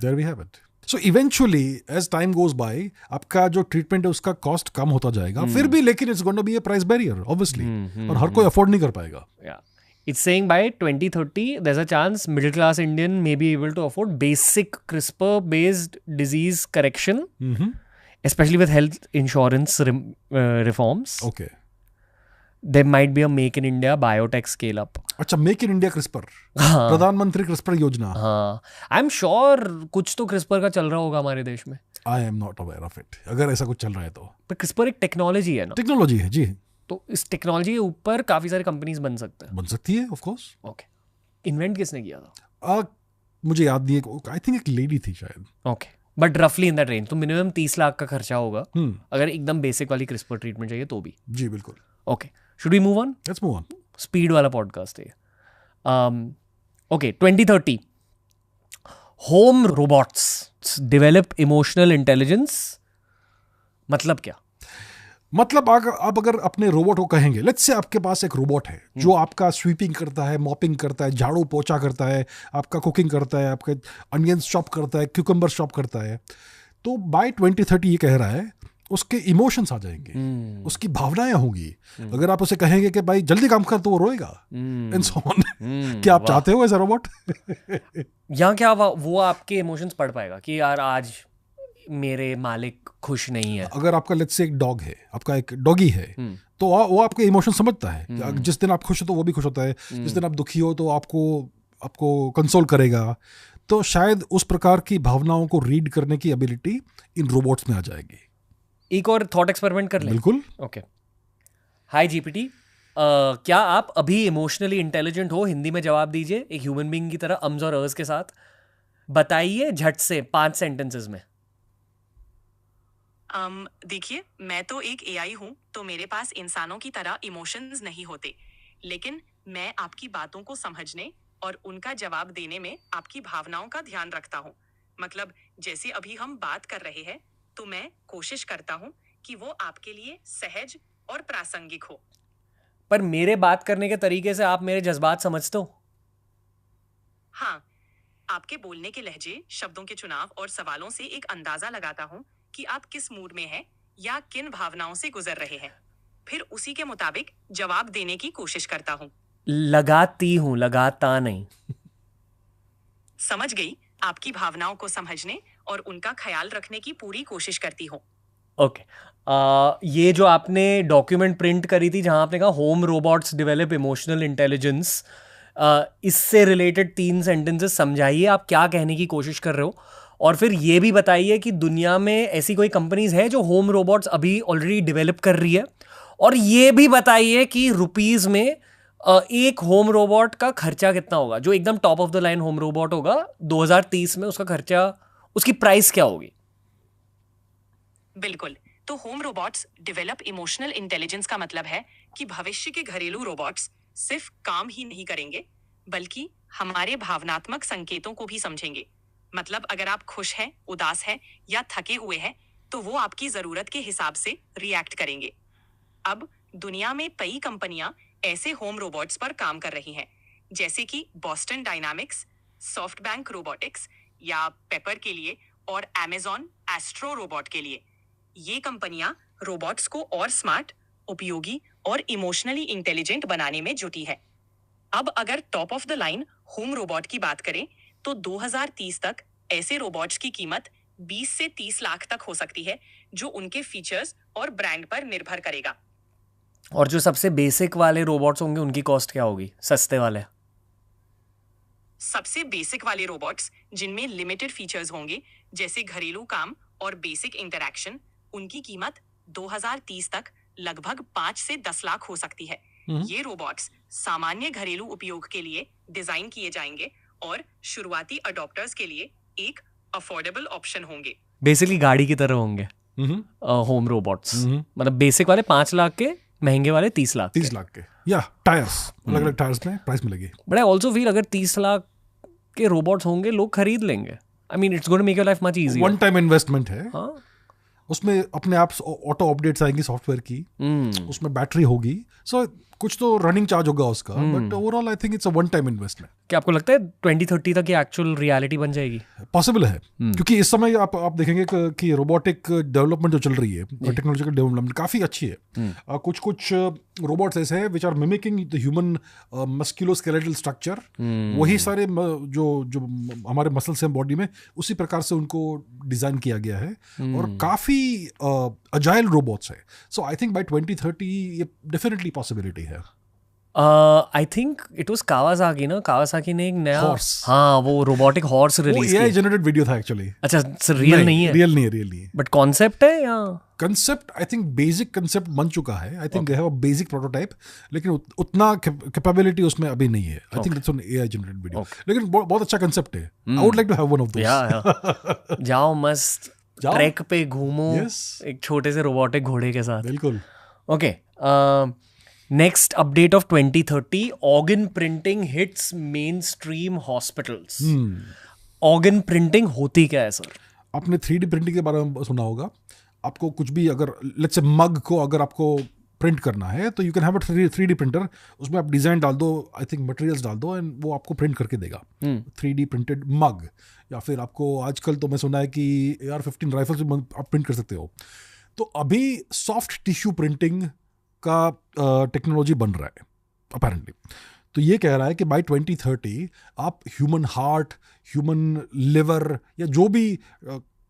There we have it. So eventually, as time goes by, आपका जो treatment है उसका cost कम होता जाएगा. फिर भी लेकिन it's going to be a price barrier, obviously. और हर कोई अफोर्ड नहीं कर पाएगा. Yeah. It's saying by 2030, there's a chance middle class Indian may be able to afford basic CRISPR-based disease correction, especially with health insurance reforms. Okay. There might be a Make in India biotech scale-up. अच्छा, make in India CRISPR, प्रधानमंत्री CRISPR योजना. हाँ, I'm sure कुछ तो CRISPR का चल रहा होगा हमारे देश में. I am not aware of it. अगर ऐसा कुछ चल रहा है तो. पर CRISPR एक टेक्नोलॉजी है ना. टेक्नोलॉजी है जी. तो इस टेक्नोलॉजी के ऊपर काफी सारी कंपनीज बन सकते हैं. बन सकती है, ऑफ कोर्स. ओके. इन्वेंट किसने किया था? मुझे याद नहीं है. आई थिंक एक लेडी थी शायद. ओके. बट रफली इन दैट रेंज. तो मिनिमम 30 लाख का खर्चा होगा अगर एकदम बेसिक वाली CRISPR ट्रीटमेंट चाहिए तो भी. जी बिल्कुल. Okay. Should we move on? Let's move on. Speed वाला पॉडकास्ट है. Okay. 2030 home robots develop emotional intelligence. मतलब क्या? मतलब आप अगर अपने रोबोट को कहेंगे, लेट्स से आपके पास एक रोबोट है जो आपका स्वीपिंग करता है, मॉपिंग करता है, झाड़ू पोछा करता है, आपका कुकिंग करता है, आपके अनियंस चॉप करता है, क्यूकम्बर चॉप करता है. तो बाय 2030 ये कह रहा है उसके इमोशंस आ जाएंगे, उसकी भावनाएं होंगी. अगर आप उसे कहेंगे कि भाई जल्दी काम कर तो वो रोएगा. And so on. क्या आप चाहते हो ऐसा रोबोट? या क्या वो आपके इमोशंस पढ़ पाएगा कि यार आज मेरे मालिक खुश नहीं है? अगर आपका लेट्स से एक डॉग है, आपका एक डॉगी है, तो वो आपके इमोशन समझता है. जिस दिन आप खुश हो तो वो भी खुश होता है, जिस दिन आप दुखी हो तो आपको कंसोल करेगा. तो शायद उस प्रकार की भावनाओं को रीड करने की एबिलिटी इन रोबोट्स में आ जाएगी. एक और थॉट एक्सपेरिमेंट कर लें. बिल्कुल. ओके. हाय जीपीटी, क्या आप अभी इमोशनली इंटेलिजेंट हो? हिंदी में जवाब दीजिए एक ह्यूमन बीइंग की तरह, अम्स और अर्स के साथ. बताइए झट से 5 सेंटेंसेस में. देखिए, मैं तो एक एआई हूँ, तो मेरे पास इंसानों की तरह इमोशंस नहीं होते, लेकिन मैं आपकी बातों को समझने और उनका जवाब देने में आपकी भावनाओं का ध्यान रखता हूँ. मतलब जैसे अभी हम बात कर रहे हैं, तो मैं कोशिश करता हूँ कि वो आपके लिए सहज और प्रासंगिक हो. पर मेरे बात करने के तरीके से आप मेरे जज्बात समझते हो? हाँ, आपके बोलने के लहजे, शब्दों के चुनाव और सवालों से एक अंदाजा लगाता हूँ कि आप किस मूड में हैं या किन भावनाओं से गुजर रहे हैं। फिर उसी के मुताबिक जवाब देने की कोशिश करता हूँ। लगाती हूँ, लगाता नहीं। समझ गई। आपकी भावनाओं को समझने और उनका ख्याल रखने की पूरी कोशिश करती हूँ। ओके ये जो आपने डॉक्यूमेंट प्रिंट करी थी जहां आपने कहा home robots develop emotional intelligence, इससे रिलेटेड 3 सेंटेंसेस समझाइए आप क्या कहने की कोशिश कर रहे हो, और फिर ये भी बताइए कि दुनिया में ऐसी कोई कंपनीज है जो होम रोबोट्स अभी ऑलरेडी डेवलप कर रही है, और ये भी बताइए कि रुपीस में एक होम रोबोट का खर्चा कितना होगा, जो एकदम top of the line home robot होगा 2030 में, उसका खर्चा, उसकी प्राइस क्या होगी। बिल्कुल। तो home robots develop emotional intelligence का मतलब है कि भविष्य के घरेलू रोबोट्स सिर्फ काम ही नहीं करेंगे, बल्कि हमारे भावनात्मक संकेतों को भी समझेंगे। मतलब अगर आप खुश हैं, उदास हैं या थके हुए हैं, तो वो आपकी जरूरत के हिसाब से रिएक्ट करेंगे। अब दुनिया में कई कंपनियां ऐसे होम रोबोट्स पर काम कर रही हैं, जैसे कि बॉस्टन डायनामिक्स, सॉफ्टबैंक रोबोटिक्स या पेपर के लिए और अमेजॉन एस्ट्रो रोबोट के लिए। ये कंपनियां रोबोट्स को और स्मार्ट, उपयोगी और इमोशनली इंटेलिजेंट बनाने में जुटी है। अब अगर top of the line home robot की बात करें तो 2030 तक ऐसे रोबोट्स की कीमत 20 से 30 लाख तक हो सकती है, जो उनके फीचर्स और ब्रांड पर निर्भर करेगा। और जो सबसे बेसिक वाले रोबोट्स होंगे उनकी कॉस्ट क्या होगी, सस्ते वाले? सबसे बेसिक वाले रोबोट्स जिनमें लिमिटेड फीचर्स होंगे, जैसे घरेलू काम और बेसिक इंटरैक्शन, उनकी कीमत 2030 तक लगभग 5 से 10 लाख हो सकती है। ये रोबोट्स सामान्य घरेलू उपयोग के लिए डिजाइन किए जाएंगे और शुरुआती अडॉप्टर्स के लिए एक अफोर्डेबल ऑप्शन होंगे। बेसिकली गाड़ी की तरह होंगे होम रोबोट्स। मतलब बेसिक वाले 5 लाख के, महंगे वाले 30 लाख 30 लाख के, या टायर्स, अलग अलग टायर्स में प्राइस मिलेगी। बट आई ऑल्सो फील अगर 30 लाख के रोबोट्स होंगे लोग खरीद लेंगे। I mean it's going to make your life much easier. One time investment है। हाँ, उसमें अपने आप ऑटो अपडेट्स आएंगी सॉफ्टवेयर की, उसमें बैटरी होगी, सो कुछ तो रनिंग चार्ज होगा उसका, but overall I think it's a one time investment. क्या आपको लगता है 2030 तक ये एक्चुअल रियलिटी बन जाएगी? पॉसिबल है, क्योंकि इस समय आप देखेंगे कि रोबोटिक डेवलपमेंट जो चल रही है, टेक्नोलॉजिकल डेवलपमेंट काफी अच्छी है। कुछ रोबोट्स ऐसे हैं which are mimicking the human musculoskeletal structure. वही सारे जो हमारे मसल्स हैं बॉडी में, उसी प्रकार से उनको डिजाइन किया गया है, और काफी अजाइल रोबोट्स है। सो आई थिंक बाय 2030 ये डेफिनेटली पॉसिबिलिटी है। I think it was Kawasaki ना, कावासाकी ने एक नया Horse. हाँ वो रोबोटिक हॉर्स रिलीज वो किया। जनरेटेड वीडियो था एक्चुअली। अच्छा, रियल नहीं है? रियल नहीं है। बट कॉन्सेप्ट है या concept, I think basic concept बन चुका है। I think they have a basic prototype, लेकिन उतना कैपेबिलिटी उसमें अभी नहीं है। I think it's on AI generated video, लेकिन बहुत अच्छा कंसेप्ट है। I would like to have one of those. जाओ मस्त ट्रैक पे घूमो एक छोटे से रोबोटिक घोड़े के साथ। बिल्कुल। Okay, next update of 2030, organ printing hits main stream hospitals. Organ printing होती क्या है सर? आपने 3D प्रिंटिंग के बारे में सुना होगा। आपको कुछ भी, अगर लेट्स से मग को अगर आपको प्रिंट करना है, तो you can have a 3D printer. उसमें आप डिजाइन डाल दो, आई थिंक मटेरियल्स डाल दो, एंड वो आपको प्रिंट करके देगा 3D प्रिंटेड मग। या फिर आपको आजकल तो मैं सुना है कि AR-15 राइफल से आप प्रिंट कर सकते हो। तो अभी सॉफ्ट टिश्यू प्रिंटिंग का टेक्नोलॉजी बन रहा है अपेरेंटली। तो ये कह रहा है कि बाय 2030 आप ह्यूमन हार्ट, ह्यूमन लिवर या जो भी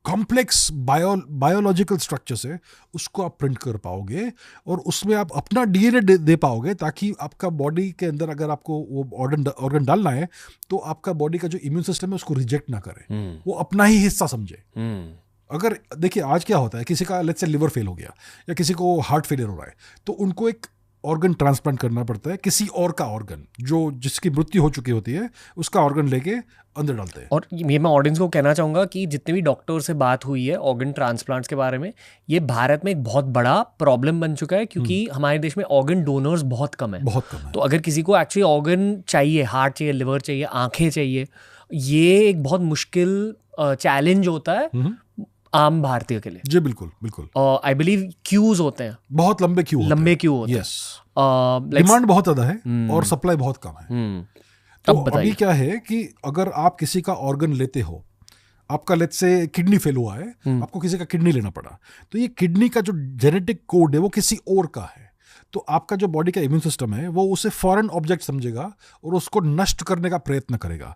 कॉम्प्लेक्स बायोलॉजिकल स्ट्रक्चर्स है, उसको आप प्रिंट कर पाओगे, और उसमें आप अपना DNA दे पाओगे, ताकि आपका बॉडी के अंदर अगर आपको वो ऑर्गन डालना है, तो आपका बॉडी का जो इम्यून सिस्टम है उसको रिजेक्ट ना करे, वो अपना ही हिस्सा समझे। अगर देखिए आज क्या होता है, किसी का लेट्स से लिवर फेल हो गया या किसी को हार्ट फेलियर हो रहा है, तो उनको एक ऑर्गन ट्रांसप्लांट करना पड़ता है, किसी और का ऑर्गन, जो जिसकी मृत्यु हो चुकी होती है, उसका ऑर्गन लेके अंदर डालते हैं। और ये मैं ऑडियंस को कहना चाहूँगा कि जितने भी डॉक्टर से बात हुई है ऑर्गन ट्रांसप्लांट्स के बारे में, ये भारत में एक बहुत बड़ा प्रॉब्लम बन चुका है, क्योंकि हमारे देश में ऑर्गन डोनर्स बहुत कम है। तो अगर किसी को एक्चुअली ऑर्गन चाहिए, हार्ट चाहिए, लिवर चाहिए, आंखें चाहिए, ये एक बहुत मुश्किल चैलेंज होता है आम भारतीय के लिए। जी बिल्कुल बिल्कुल। आई बिलीव क्यूज होते हैं, बहुत लंबे क्यू होते हैं। यस, डिमांड बहुत ज़्यादा है और सप्लाई बहुत कम है। तो अब बताइए। अभी क्या है कि अगर आप किसी का ऑर्गन लेते हो, आपका लेट्स से किडनी फेल हुआ है, आपको किसी का किडनी लेना पड़ा, तो ये किडनी का जो जेनेटिक कोड है वो किसी और का है, तो आपका जो बॉडी का इम्यून सिस्टम है वो उसे फॉरेन ऑब्जेक्ट समझेगा और उसको नष्ट करने का प्रयत्न करेगा।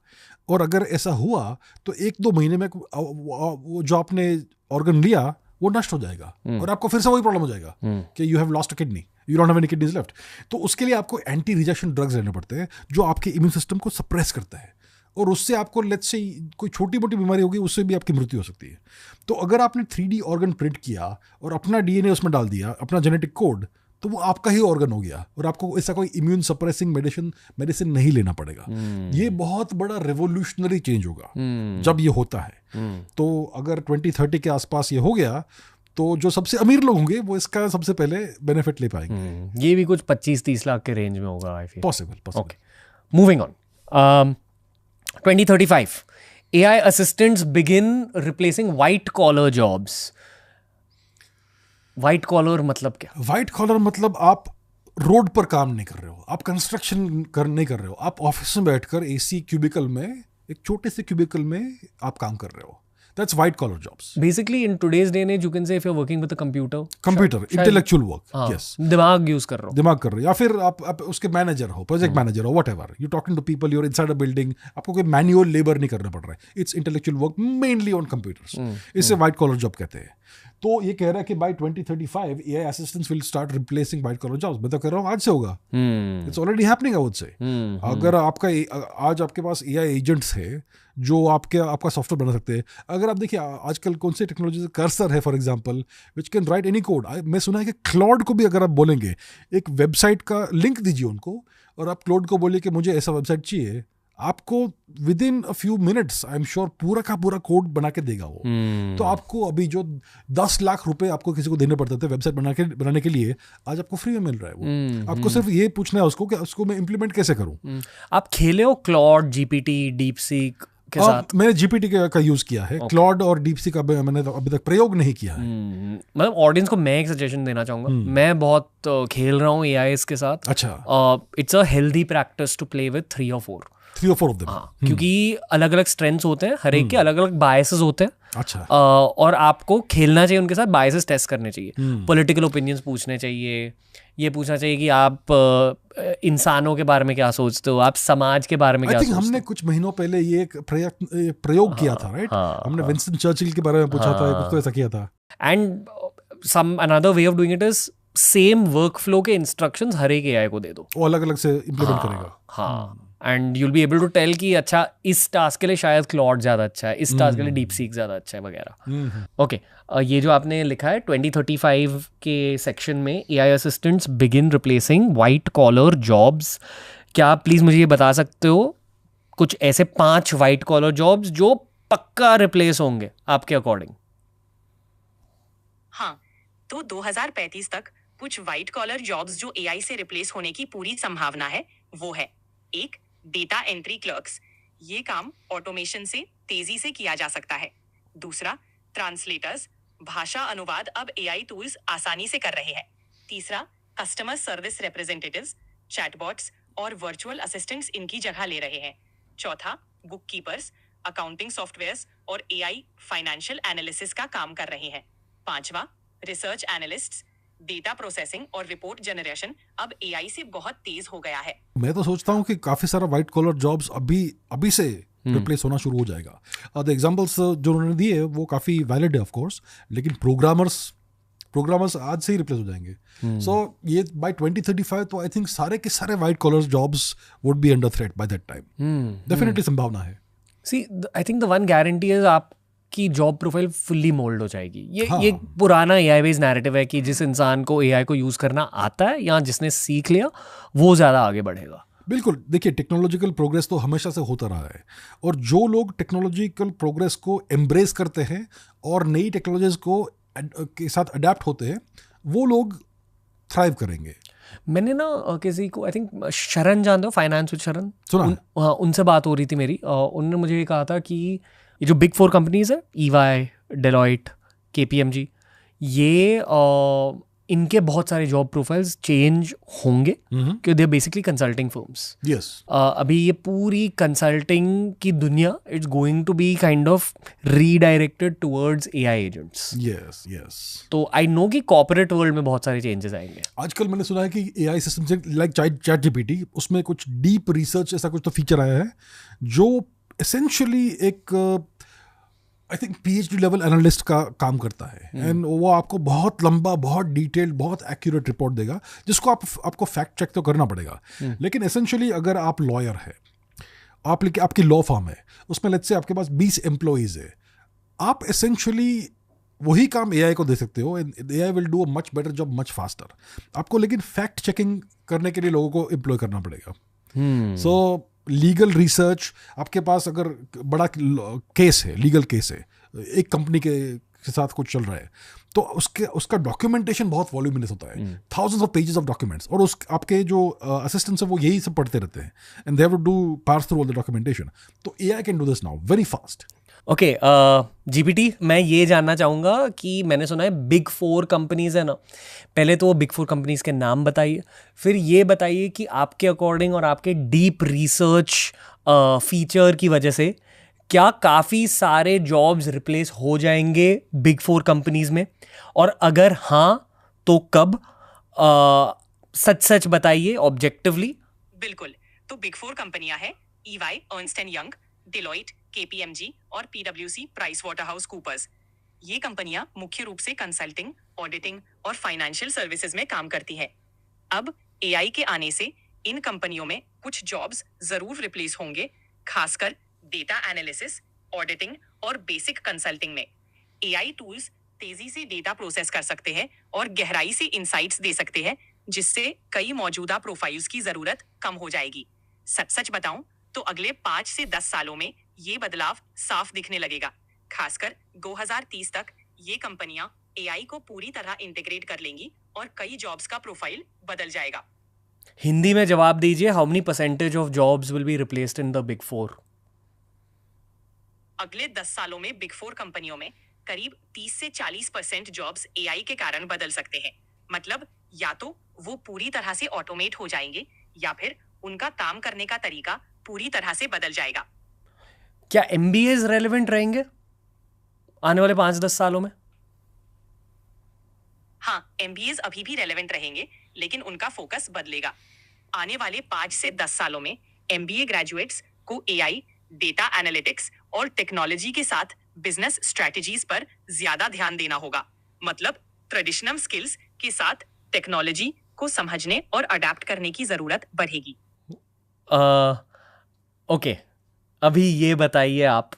और अगर ऐसा हुआ तो 1-2 महीने में वो जो आपने ऑर्गन लिया वो नष्ट हो जाएगा और आपको फिर से वही प्रॉब्लम हो जाएगा कि you have lost a kidney, you don't have any kidneys left. तो उसके लिए आपको एंटी रिजेक्शन ड्रग्स लेने पड़ते हैं जो आपके इम्यून सिस्टम को सप्रेस करता है, और उससे आपको लेट्स से कोई छोटी मोटी बीमारी होगी उससे भी आपकी मृत्यु हो सकती है। तो अगर आपने 3D ऑर्गन प्रिंट किया और अपना DNA उसमें डाल दिया, अपना जेनेटिक कोड, तो वो आपका ही ऑर्गन हो गया और आपको ऐसा कोई इम्यून सप्रेसिंग मेडिसिन नहीं लेना पड़ेगा। ये बहुत बड़ा रेवोल्यूशनरी चेंज होगा जब ये होता है। तो अगर 2030 के आसपास ये हो गया तो जो सबसे अमीर लोग होंगे वो इसका सबसे पहले बेनिफिट ले पाएंगे। ये भी कुछ 25-30 लाख के रेंज में होगा I feel. Possible. Okay, moving on. 2035 AI assistants begin replacing white collar jobs. White collar मतलब क्या? वाइट कॉलर मतलब आप रोड पर काम नहीं कर रहे हो, आप कंस्ट्रक्शन नहीं कर रहे हो, आप ऑफिस में बैठकर AC क्यूबिकल में, एक छोटे से क्यूबिकल में आप काम कर रहे हो। That's white collar jobs. Basically, in today's day and age, you can say if you're working with a computer, intellectual work, yes. दिमाग यूज कर रहे हो, दिमाग कर रहे हो, या फिर आप उसके मैनेजर हो, प्रोजेक्ट मैनेजर हो, whatever. You're talking to people, you're inside a building, आपको कोई मैनुअल लेबर नहीं करना पड़ रहा है. It's intellectual work mainly on computers. इसे white collar job कहते हैं। तो ये कह रहा है कि by 2035 AI assistants will start replacing white collar jobs। मैं तो कह रहा हूँ आज से होगा। It's already happening, I would say। अगर आपका आज आपके पास AI एजेंट्स है जो आपका सॉफ्टवेयर बना सकते हैं। अगर आप देखिए आजकल कौन से टेक्नोलॉजी, कर्सर है for example, which can write any code. मैं सुना है कि क्लॉड को भी अगर आप बोलेंगे एक वेबसाइट का लिंक दीजिए उनको और आप क्लॉड को बोलिए कि मुझे ऐसा वेबसाइट चाहिए, आपको with in a few minutes I am sure पूरा का पूरा कोड बना के देगा वो। तो आपको अभी जो 10 लाख रुपए आपको किसी को देने पड़ते थे वेबसाइट बनाने के लिए, आज आपको फ्री में मिल रहा है वो। आपको सिर्फ ये पूछना है उसको कि उसको मैं इम्प्लीमेंट कैसे करूँ। आप खेले हो क्लॉड, GPT, डीपसीक के साथ? मैंने GPT का यूज किया है, क्लॉड और डीपसीक का मैंने अभी तक प्रयोग नहीं किया है। मतलब ऑडियंस को मैं एक सजेशन देना चाहूंगा, मैं बहुत खेल रहा हूँ AIs के साथ। अच्छा। It's a healthy practice to play with 3 or 4 of them। क्योंकि अलग अलग स्ट्रेंथ्स होते हैं, हर एक के अलग अलग बायसेस होते हैं। अच्छा। और आपको खेलना चाहिए उनके साथ, बायसेस टेस्ट करने चाहिए, पॉलिटिकल ओपिनियंस पूछने चाहिए, ये पूछना चाहिए कि आप इंसानों के बारे में क्या सोचते हो, आप समाज के बारे में क्या सोचते हो। हमने कुछ महीनों पहले ये एक प्रयोग किया था, राइट? हमने विंस्टन चर्चिल के बारे में पूछा था, कुछ तो ऐसा किया था। And some another way of doing it is same workflow के इंस्ट्रक्शंस हर एक AI को दे दो, वो अलग अलग से इम्प्लीमेंट करेगा। हाँ, and you'll be able to tell कि अच्छा इस टास्क के लिए शायद क्लॉड ज्यादा अच्छा है, इस टास्क के लिए डीपसीक ज्यादा अच्छा है वगैरह। ओके, ये जो आपने लिखा है 2035 के सेक्शन में AI assistants begin replacing white collar jobs, क्या आप प्लीज मुझे ये बता सकते हो कुछ ऐसे 5 वाइट कॉलर जॉब्स जो पक्का रिप्लेस होंगे आपके अकॉर्डिंग? हाँ, तो 2035 तक कुछ वाइट कॉलर जॉब्स जो AI से रिप्लेस होने की पूरी संभावना है वो है, 1, डेटा एंट्री क्लर्क्स, ये काम ऑटोमेशन से तेजी से किया जा सकता है। दूसरा, ट्रांसलेटर्स, भाषा अनुवाद अब AI टूल्स आसानी से कर रहे हैं। तीसरा, कस्टमर सर्विस रिप्रेजेंटेटिव्स, चैटबॉट्स और वर्चुअल असिस्टेंट्स इनकी जगह ले रहे हैं। चौथा, बुक कीपर्स, अकाउंटिंग सॉफ्टवेयर्स और AI फाइनेंशियल एनालिसिस का काम कर रहे हैं। पांचवा, रिसर्च एनालिस्ट्स, डेटा प्रोसेसिंग और रिपोर्ट जनरेशन अब AI से बहुत तेज हो गया है। मैं तो सोचता हूँ कि काफी सारा व्हाइट कॉलर जॉब्स अभी से रिप्लेस होना शुरू हो जाएगा। द एग्जांपल्स जो उन्होंने दिए वो काफी वैलिड है ऑफ कोर्स, लेकिन प्रोग्रामर्स आज से ही रिप्लेस हो जाएंगे। सो ये बाय 2035 तो आई थिंक सारे के सारे white collar jobs would be under threat by that time. Definitely संभावना है। See, I think the one guarantee is आपकी जॉब प्रोफाइल फुल्ली मोल्ड हो जाएगी। ये पुराना AI बेस्ड नैरेटिव है कि जिस इंसान को AI को यूज करना आता है या जिसने सीख लिया वो ज्यादा आगे बढ़ेगा। बिल्कुल, देखिए टेक्नोलॉजिकल प्रोग्रेस तो हमेशा से होता रहा है, और जो लोग टेक्नोलॉजिकल प्रोग्रेस को एम्ब्रेस करते हैं और नई टेक्नोलॉजीज को के साथ अडेप्ट होते हैं, वो लोग थ्राइव करेंगे। मैंने ना किसी को, आई थिंक शरण जानते हो, फाइनेंस विद शरण, सुना उनसे बात हो रही थी मेरी। उन्होंने मुझे ये कहा था कि ये जो बिग 4 कंपनीज है, EY, डेलॉइट, KPMG, ये इनके बहुत सारे जॉब प्रोफाइल्स चेंज होंगे क्योंकि they are basically consulting firms. Yes, अभी ये पूरी कंसल्टिंग की दुनिया it's going to be kind of redirected towards AI agents. Yes, yes. तो आई नो कि कॉर्पोरेट वर्ल्ड में बहुत सारे चेंजेस आएंगे. आजकल मैंने सुना है कि एआई सिस्टम से लाइक चैट जीपीटी, उसमें कुछ डीप रिसर्च ऐसा कुछ तो फीचर आया है जो एसेंशियली एक I think PhD level analyst का काम करता है. एंड वो आपको बहुत लंबा, बहुत डिटेल्ड, बहुत एक्यूरेट रिपोर्ट देगा जिसको आपको फैक्ट चेक तो करना पड़ेगा. लेकिन एसेंशियली अगर आप लॉयर है, आपकी लॉ फर्म है, उसमें लेट्स से आपके पास 20 एम्प्लॉइज है, आप एसेंशियली वही काम एआई को दे सकते हो. AI will do a much better job much faster. आपको लेकिन फैक्ट चेकिंग करने के लिए लोगों को एम्प्लॉय करना पड़ेगा. सो लीगल रिसर्च, आपके पास अगर बड़ा केस है, लीगल केस है, एक कंपनी के साथ कुछ चल रहा है, तो उसका डॉक्यूमेंटेशन बहुत वॉल्यूमिनस होता है, thousands of pages of documents, और आपके जो असिस्टेंट्स हैं वो यही सब पढ़ते रहते हैं, and they have to do parse through all the documentation. तो AI can do this now very fast. Okay, GPT, मैं ये जानना चाहूँगा कि मैंने सुना है बिग 4 कंपनीज है ना, पहले तो वो बिग 4 कंपनीज के नाम बताइए, फिर ये बताइए कि आपके अकॉर्डिंग और आपके डीप रिसर्च फीचर की वजह से क्या काफ़ी सारे जॉब्स रिप्लेस हो जाएंगे बिग 4 कंपनीज में, और अगर हाँ तो कब? सच सच बताइए ऑब्जेक्टिवली. बिल्कुल. तो बिग 4 कंपनियां हैं EY, Ernst and young, Deloitte, KPMG और PwC, प्राइस वाटरहाउस कूपर्स. ये कंपनियां मुख्य रूप से कंसल्टिंग, ऑडिटिंग और फाइनेंशियल सर्विसेज में काम करती हैं. अब AI के आने से इन कंपनियों में कुछ जॉब्स जरूर रिप्लेस होंगे, खासकर डेटा एनालिसिस, ऑडिटिंग और बेसिक कंसल्टिंग में. AI टूल्स तेजी से डेटा प्रोसेस कर सकते हैं और गहराई से इंसाइट्स दे सकते हैं, जिससे कई मौजूदा प्रोफाइल्स की जरूरत कम हो जाएगी. सच बताऊं तो अगले 5 से 10 सालों में ये बदलाव साफ दिखने लगेगा. खासकर 2030 तक ये कंपनियां AI को पूरी तरह इंटीग्रेट कर लेंगी और कई जॉब्स का प्रोफाइल बदल जाएगा. हिंदी में जवाब दीजिए, how many percentage of jobs will be replaced in the big 4? अगले 10 सालों में बिग 4 कंपनियों में करीब 30 से 40% जॉब्स AI के कारण बदल सकते हैं. मतलब या तो वो पूरी तरह से ऑटोमेट हो जाएंगे या फिर उनका काम करने का तरीका पूरी तरह से बदल जाएगा. क्या MBAs रेलेवेंट रहेंगे आने वाले 5-10 सालों में? हाँ, MBAs अभी भी रेलेवेंट रहेंगे, लेकिन उनका फोकस बदलेगा. आने वाले 5 से 10 सालों में MBA ग्रेजुएट्स को AI, डेटा एनालिटिक्स और टेक्नोलॉजी के साथ बिजनेस स्ट्रेटजीज पर ज्यादा ध्यान देना होगा. मतलब ट्रेडिशनल स्किल्स के साथ टेक्नोलॉजी को समझने और अडेप्ट करने की जरूरत बढ़ेगी. ओके, अभी ये बताइए आप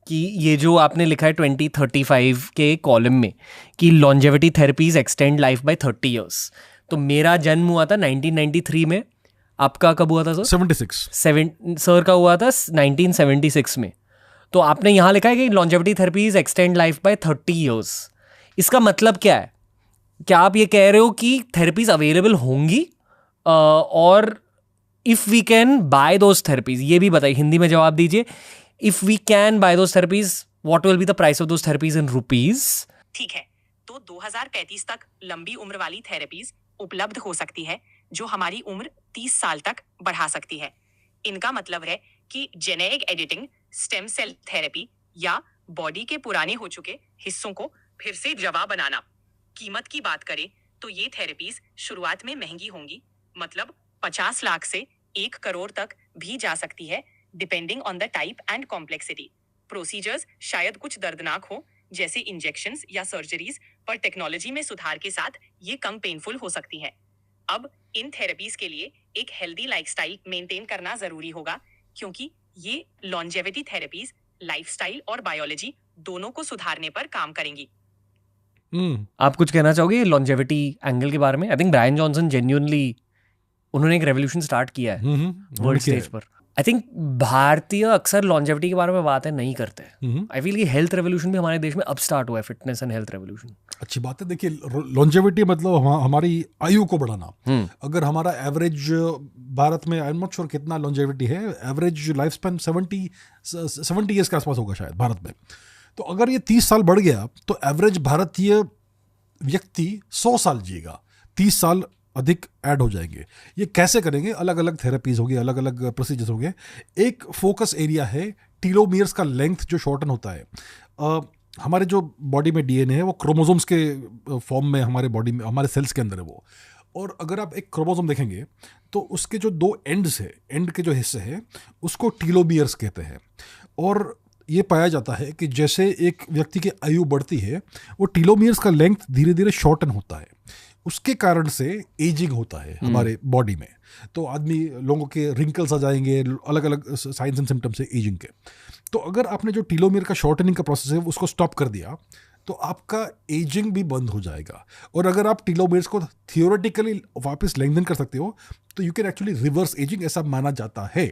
कि ये जो आपने लिखा है 2035 के कॉलम में कि longevity therapies extend life by 30 years, तो मेरा जन्म हुआ था 1993 में, आपका कब हुआ था सर? 76. सर का हुआ था 1976 में. तो आपने यहाँ लिखा है कि longevity therapies extend life by 30 years. इसका मतलब क्या है? क्या आप ये कह रहे हो कि थेरेपीज अवेलेबल होंगी, और if we can buy those therapies, ये भी बताइए, हिंदी में जवाब दीजिए. If we can buy those therapies, what will be the price of those therapies in rupees? ठीक है, तो 2035 तक लंबी उम्र वाली थेरेपीज उपलब्ध हो सकती है जो हमारी उम्र 30 साल तक बढ़ा सकती है. इनका मतलब है कि genetic editing, stem cell therapy या बॉडी के पुराने हो चुके हिस्सों को फिर से जवा बनाना. कीमत की बात करें तो ये थेरेपीज शुरुआत में महंगी होंगी, मतलब 50 लाख से 1 करोड़ तक भी जा सकती है, depending on the type and complexity. Procedures शायद कुछ दर्दनाक हो, जैसे इंजेक्शंस या सर्जरीज, पर टेक्नोलॉजी में सुधार के साथ ये कम पेनफुल हो सकती हैं. अब इन थेरेपीज के लिए एक हेल्दी लाइफस्टाइल मेंटेन करना जरूरी होगा, क्योंकि ये लॉन्जेविटी थेरेपीज लाइफस्टाइल और बायोलॉजी दोनों को सुधारने पर काम करेंगी. आप कुछ कहना चाहोगे लॉन्जेविटी एंगल के बारे में? I think Bryan Johnson genuinely, उन्होंने एक रेवोल्यूशन स्टार्ट किया है वर्ल्ड स्टेज पर. आई थिंक भारतीय अक्सर लॉन्जेविटी के बारे में बातें नहीं करते. आई फील कि हेल्थ रेवोल्यूशन भी हमारे देश में अब स्टार्ट हुआ है, फिटनेस एंड हेल्थ रेवोल्यूशन. अच्छी बात है. देखिए, लॉन्जेविटी मतलब हमारी आयु को बढ़ाना. अगर हमारा एवरेज भारत में, आई एम नॉट श्योर कितना लॉन्जेविटी है, एवरेज लाइफ स्पैन 70 ईयर्स के आसपास होगा शायद भारत में. तो अगर ये 30 साल बढ़ गया तो एवरेज भारतीय व्यक्ति 100 साल जिएगा, 30 साल अधिक ऐड हो जाएंगे। ये कैसे करेंगे? अलग अलग थेरेपीज होगी, अलग अलग प्रोसीजर्स होंगे। एक फोकस एरिया है टीलोमियर्स का लेंथ जो शॉर्टन होता है। हमारे जो बॉडी में डीएनए है वो क्रोमोसोम्स के फॉर्म में हमारे बॉडी में, हमारे सेल्स के अंदर है वो। और अगर आप एक क्रोमोसोम देखेंगे तो उसके जो 2 एंड्स है, एंड के जो हिस्से हैं उसको टीलोमियर्स कहते हैं। और ये पाया जाता है कि जैसे एक व्यक्ति की आयु बढ़ती है वो टीलोमियर्स का लेंथ धीरे धीरे शॉर्टन होता है। उसके कारण से एजिंग होता है हमारे बॉडी में। तो आदमी, लोगों के रिंकल्स आ जाएंगे, अलग अलग साइंस एंड सिम्टम्स है एजिंग के। तो अगर आपने जो टीलोमियर का शॉर्टनिंग का प्रोसेस है उसको स्टॉप कर दिया तो आपका एजिंग भी बंद हो जाएगा। और अगर आप टीलोमियर्स को थियोरेटिकली वापस लेंथन कर सकते हो तो you can actually reverse ageing, ऐसा माना जाता है।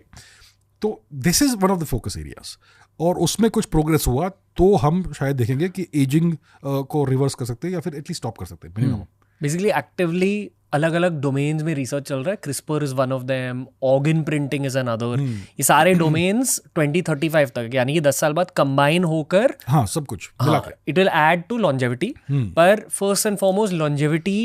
तो this is one of the focus areas, और उसमें कुछ प्रोग्रेस हुआ तो हम शायद देखेंगे कि एजिंग को रिवर्स कर सकते हैं या फिर एटलीस्ट स्टॉप कर सकते हैं मिनिमम। बेसिकली एक्टिवली अलग अलग डोमेन्स में रिसर्च चल रहा है। CRISPR is one of them, organ printing is another. ये सारे डोमेन्स 2035 तक, यानी कि 10 साल बाद कंबाइन होकर, हाँ, सब कुछ मिला के it will add to longevity. पर first and foremost longevity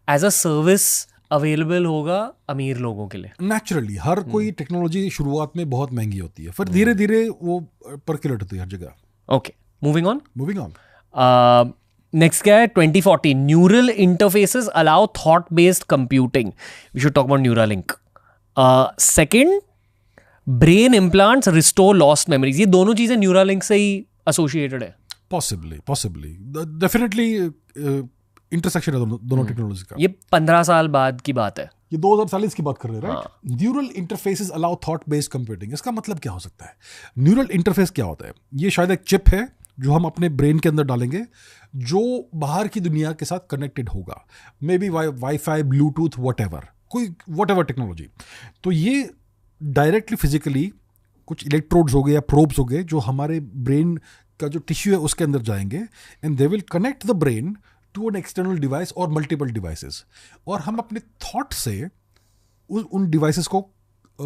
as a service available होगा अमीर लोगों के लिए। नेचुरली हर कोई टेक्नोलॉजी शुरुआत में बहुत महंगी होती है, फिर धीरे धीरे वो परक्यूलेट होती है हर जगह। Okay, moving on. Moving next क्या है? 2040 neural interfaces allow thought based computing. We should talk about Neuralink. Second, brain implants restore lost memories. ये दोनों चीजें न्यूरालिंक से ही एसोसिएटेड है। पॉसिबली डेफिनेटली इंटरसेक्शन है दोनों टेक्नोलॉजी का। ये 15 साल बाद की बात है, ये 2040 की बात कर रहे हैं, right? Neural interfaces allow thought based computing. इसका मतलब क्या हो सकता है? न्यूरल इंटरफेस क्या होता है? ये शायद एक चिप है जो हम अपने ब्रेन के अंदर डालेंगे, जो बाहर की दुनिया के साथ कनेक्टेड होगा, may be wifi, Bluetooth, what ever technology. तो ये डायरेक्टली फिजिकली कुछ इलेक्ट्रोड्स हो गए या प्रोब्स हो गए जो हमारे ब्रेन का जो टिश्यू है उसके अंदर जाएंगे, and they will connect the brain to an external device और मल्टीपल डिवाइसेस। और हम अपने थॉट से उन डिवाइसेस को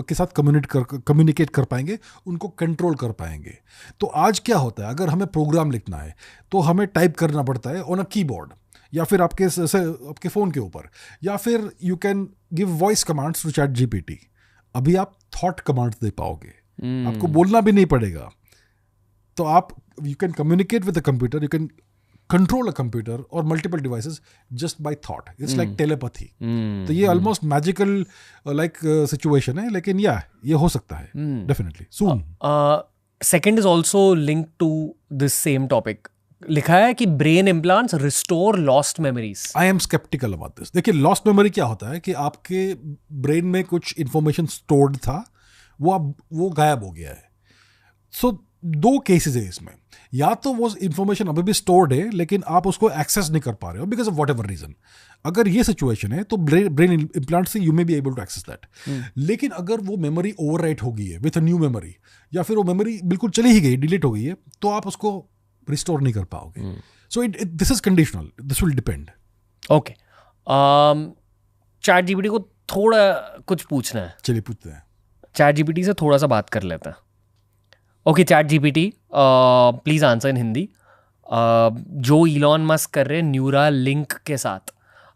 के साथ कम्युनिकेट कर पाएंगे, उनको कंट्रोल कर पाएंगे। तो आज क्या होता है, अगर हमें प्रोग्राम लिखना है तो हमें टाइप करना पड़ता है ऑन अ कीबोर्ड, या फिर आपके फ़ोन के ऊपर, या फिर you can give voice commands to ChatGPT. अभी आप थॉट कमांड्स दे पाओगे, आपको बोलना भी नहीं पड़ेगा। तो आप you can communicate with the computer, you can control a computer और multiple devices just by thought. It's like telepathy. तो ये ऑलमोस्ट मैजिकल लाइक सिचुएशन है, लेकिन ये हो सकता है definitely soon. Second is also linked to this same topic. लिखा है कि brain implants restore lost memories. I am sceptical about this. देखिए, लॉस्ट मेमोरी क्या होता है कि आपके ब्रेन में कुछ इंफॉर्मेशन स्टोर्ड था, वो गायब हो गया है। सो 2 केसेस है इसमें। या तो वो इंफॉर्मेशन अभी भी स्टोर्ड है लेकिन आप उसको एक्सेस नहीं कर पा रहे हो because of whatever reason. अगर ये सिचुएशन है तो ब्रेन इम्प्लांट से you may be able to access that. लेकिन अगर वो मेमोरी ओवरराइट हो गई है विथ अ न्यू मेमोरी, या फिर वो मेमोरी बिल्कुल चली ही गई, डिलीट हो गई है, तो आप उसको रिस्टोर नहीं कर पाओगे। So this is conditional, this will depend. Okay, chat GPT को थोड़ा कुछ पूछना है। चलिए पूछते हैं। चैट जीपीटी से थोड़ा सा बात कर लेते हैं। Okay chat GPT, please answer in Hindi. जो इलॉन मस्क कर रहे हैं न्यूरालिंक के साथ,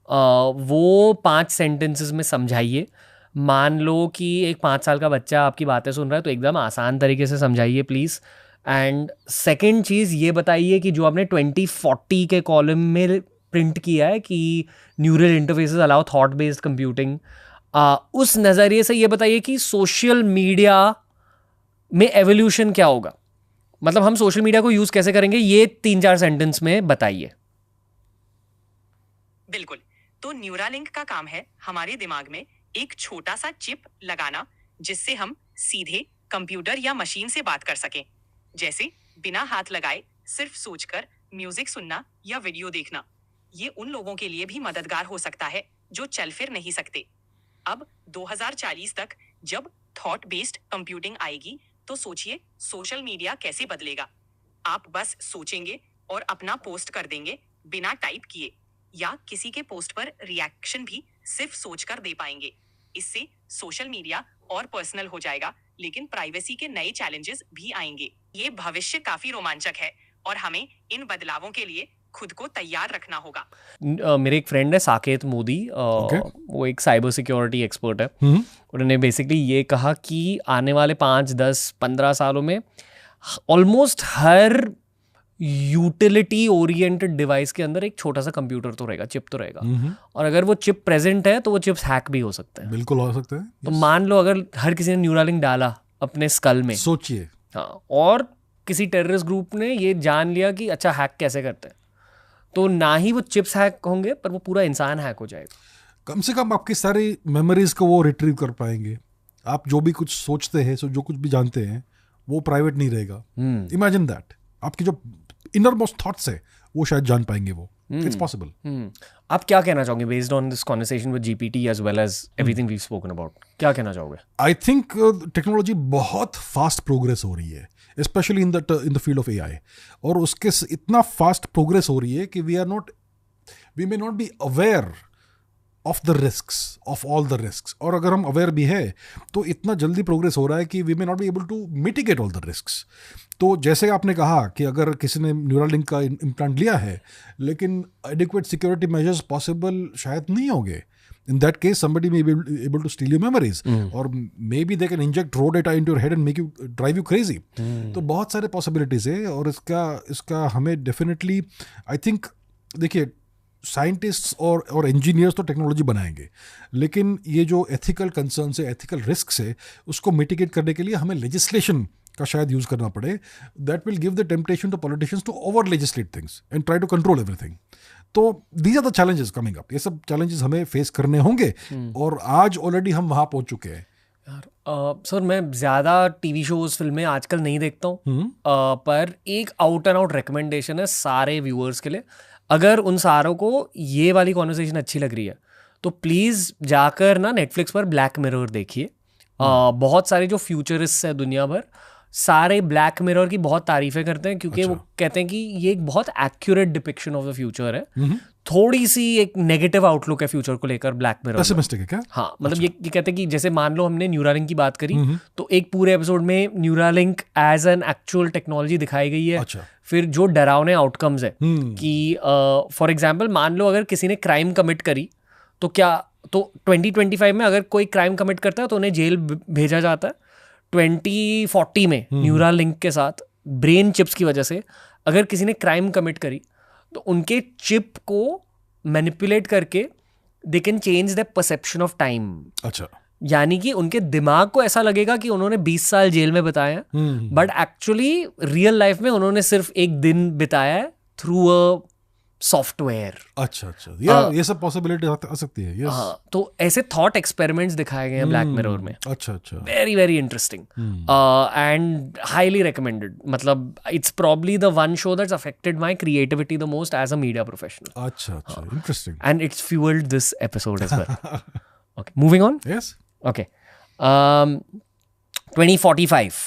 वो 5 सेंटेंसेस में समझाइए। मान लो कि एक 5 साल का बच्चा आपकी बातें सुन रहा है, तो एकदम आसान तरीके से समझाइए प्लीज़। एंड सेकंड चीज़ ये बताइए कि जो आपने 2040 के कॉलम में प्रिंट किया है कि neural interfaces allow thought based computing, उस नज़रिए से ये बताइए कि सोशल मीडिया में एवोल्यूशन क्या होगा। मतलब हम सोशल मीडिया को यूज कैसे करेंगे, ये 3-4 सेंटेंस में बताइए। बिल्कुल। तो न्यूरालिंक का काम है हमारे दिमाग में एक छोटा सा चिप लगाना, जिससे हम सीधे कंप्यूटर या मशीन से बात कर सकें। जैसे बिना हाथ लगाए सिर्फ सोचकर म्यूजिक सुनना या वीडियो देखना। ये उन लोगों के लिए भी मददगार हो सकता है जो चल फिर नहीं सकते। अब 2040 तक जब थॉट बेस्ड कंप्यूटिंग आएगी तो सोचिए सोशल मीडिया कैसे बदलेगा। आप बस सोचेंगे और अपना पोस्ट कर देंगे बिना टाइप किए, या किसी के पोस्ट पर रिएक्शन भी सिर्फ सोचकर दे पाएंगे। इससे सोशल मीडिया और पर्सनल हो जाएगा, लेकिन प्राइवेसी के नए चैलेंजेस भी आएंगे। ये भविष्य काफी रोमांचक है और हमें इन बदलावों के लिए खुद को तैयार रखना होगा। मेरे एक फ्रेंड है साकेत मोदी, वो एक साइबर सिक्योरिटी एक्सपर्ट है। उन्होंने बेसिकली ये कहा कि आने वाले 5, 10, 15 सालों में ऑलमोस्ट हर यूटिलिटी ओरिएंटेड डिवाइस के अंदर एक छोटा सा कंप्यूटर तो रहेगा, चिप तो रहेगा, और अगर वो चिप प्रेजेंट है तो वो चिप्स हैक भी हो सकते हैं। बिल्कुल हो सकते हैं। तो मान लो अगर हर किसी ने न्यूरालिंक डाला अपने स्कल में, सोचिए, हाँ, और किसी टेररिस्ट ग्रुप ने ये जान लिया कि अच्छा हैक कैसे करते हैं, तो ना ही वो चिप्स हैक होंगे पर वो पूरा इंसान हैक हो जाएगा। कम से कम आपकी सारी मेमोरीज को वो रिट्रीव कर पाएंगे। आप जो भी कुछ सोचते हैं, जो कुछ भी जानते हैं, वो प्राइवेट नहीं रहेगा। इमेजिन दैट, आपकी जो इनर मोस्ट थॉट्स है वो शायद जान पाएंगे वो। It's possible. आप क्या कहना चाहोगे based on this conversation with GPT as well as everything we have spoken about? क्या कहना चाहोगे? आई थिंक टेक्नोलॉजी बहुत फास्ट प्रोग्रेस हो रही है, specially in the field of AI, और उसके इतना फास्ट प्रोग्रेस हो रही है कि we may not be aware of the risks, of all the risks. और अगर हम अवेयर भी है तो इतना जल्दी प्रोग्रेस हो रहा है कि we may not be able to mitigate all the risks. तो जैसे आपने कहा कि अगर किसी ने न्यूरालिंक का इम्प्लांट लिया है लेकिन एडिक्वेट सिक्योरिटी मेजर्स पॉसिबल शायद नहीं होंगे, in that case somebody may be able to steal your memories, or maybe they can inject raw data into your head and make you drive you crazy. तो बहुत सारे possibilities है, और इसका हमें definitely I think, देखिए, scientists और engineers तो टेक्नोलॉजी बनाएंगे, लेकिन ये जो एथिकल कंसर्न्स है, एथिकल रिस्क है, उसको मिटिगेट करने के लिए हमें लेजिस्लेशन का शायद यूज करना पड़े। That will give the temptation to politicians to over legislate things and try to control everything. तो these are the challenges coming up. ये सब चैलेंजेस हमें फेस करने होंगे, और आज ऑलरेडी हम वहां पहुंच चुके हैं। सर, मैं ज़्यादा टीवी शोज फिल्में आजकल नहीं देखता हूँ, पर एक आउट एंड आउट रिकमेंडेशन है सारे व्यूअर्स के लिए। अगर उन सारों को ये वाली कॉन्वर्सेशन अच्छी लग रही है तो प्लीज़ जाकर ना नेटफ्लिक्स पर ब्लैक मिरर देखिए। बहुत सारे जो फ्यूचरिस्ट्स हैं दुनिया भर, सारे ब्लैक मिरर की बहुत तारीफें करते हैं, क्योंकि वो कहते हैं कि ये एक बहुत accurate depiction of the future है। थोड़ी सी एक नेगेटिव आउटलुक है फ्यूचर को लेकर ब्लैक मिरर। पेसिमिस्टिक है क्या? हाँ, मतलब ये कहते हैं कि जैसे मान लो हमने न्यूरालिंक की बात करी, तो एक पूरे एपिसोड में Neuralink as an actual technology दिखाई गई है। फिर जो डरावने आउटकम्स है कि फॉर एग्जाम्पल मान लो अगर किसी ने क्राइम कमिट करी, तो क्या, तो 2025 में अगर कोई क्राइम कमिट करता है तो उन्हें जेल भेजा जाता है। 2040 में न्यूरालिंक के साथ ब्रेन चिप्स की वजह से अगर किसी ने क्राइम कमिट करी तो उनके चिप को मैनिपुलेट करके they can change the perception of time. अच्छा, यानी कि उनके दिमाग को ऐसा लगेगा कि उन्होंने 20 साल जेल में बिताए हैं, बट एक्चुअली रियल लाइफ में उन्होंने सिर्फ एक दिन बिताया है थ्रू अ सॉफ्टवेयर। अच्छा, ये सब पॉसिबिलिटी आ सकती है। यस, तो ऐसे थॉट एक्सपेरिमेंट्स दिखाए गए हैं ब्लैक मिरर में। अच्छा, very very interesting and highly recommended. मतलब it's probably the one show that's affected my creativity the most as a media professional. अच्छा, interesting, and it's fuelled this episode as well. Okay, moving on. Yes, okay, 2045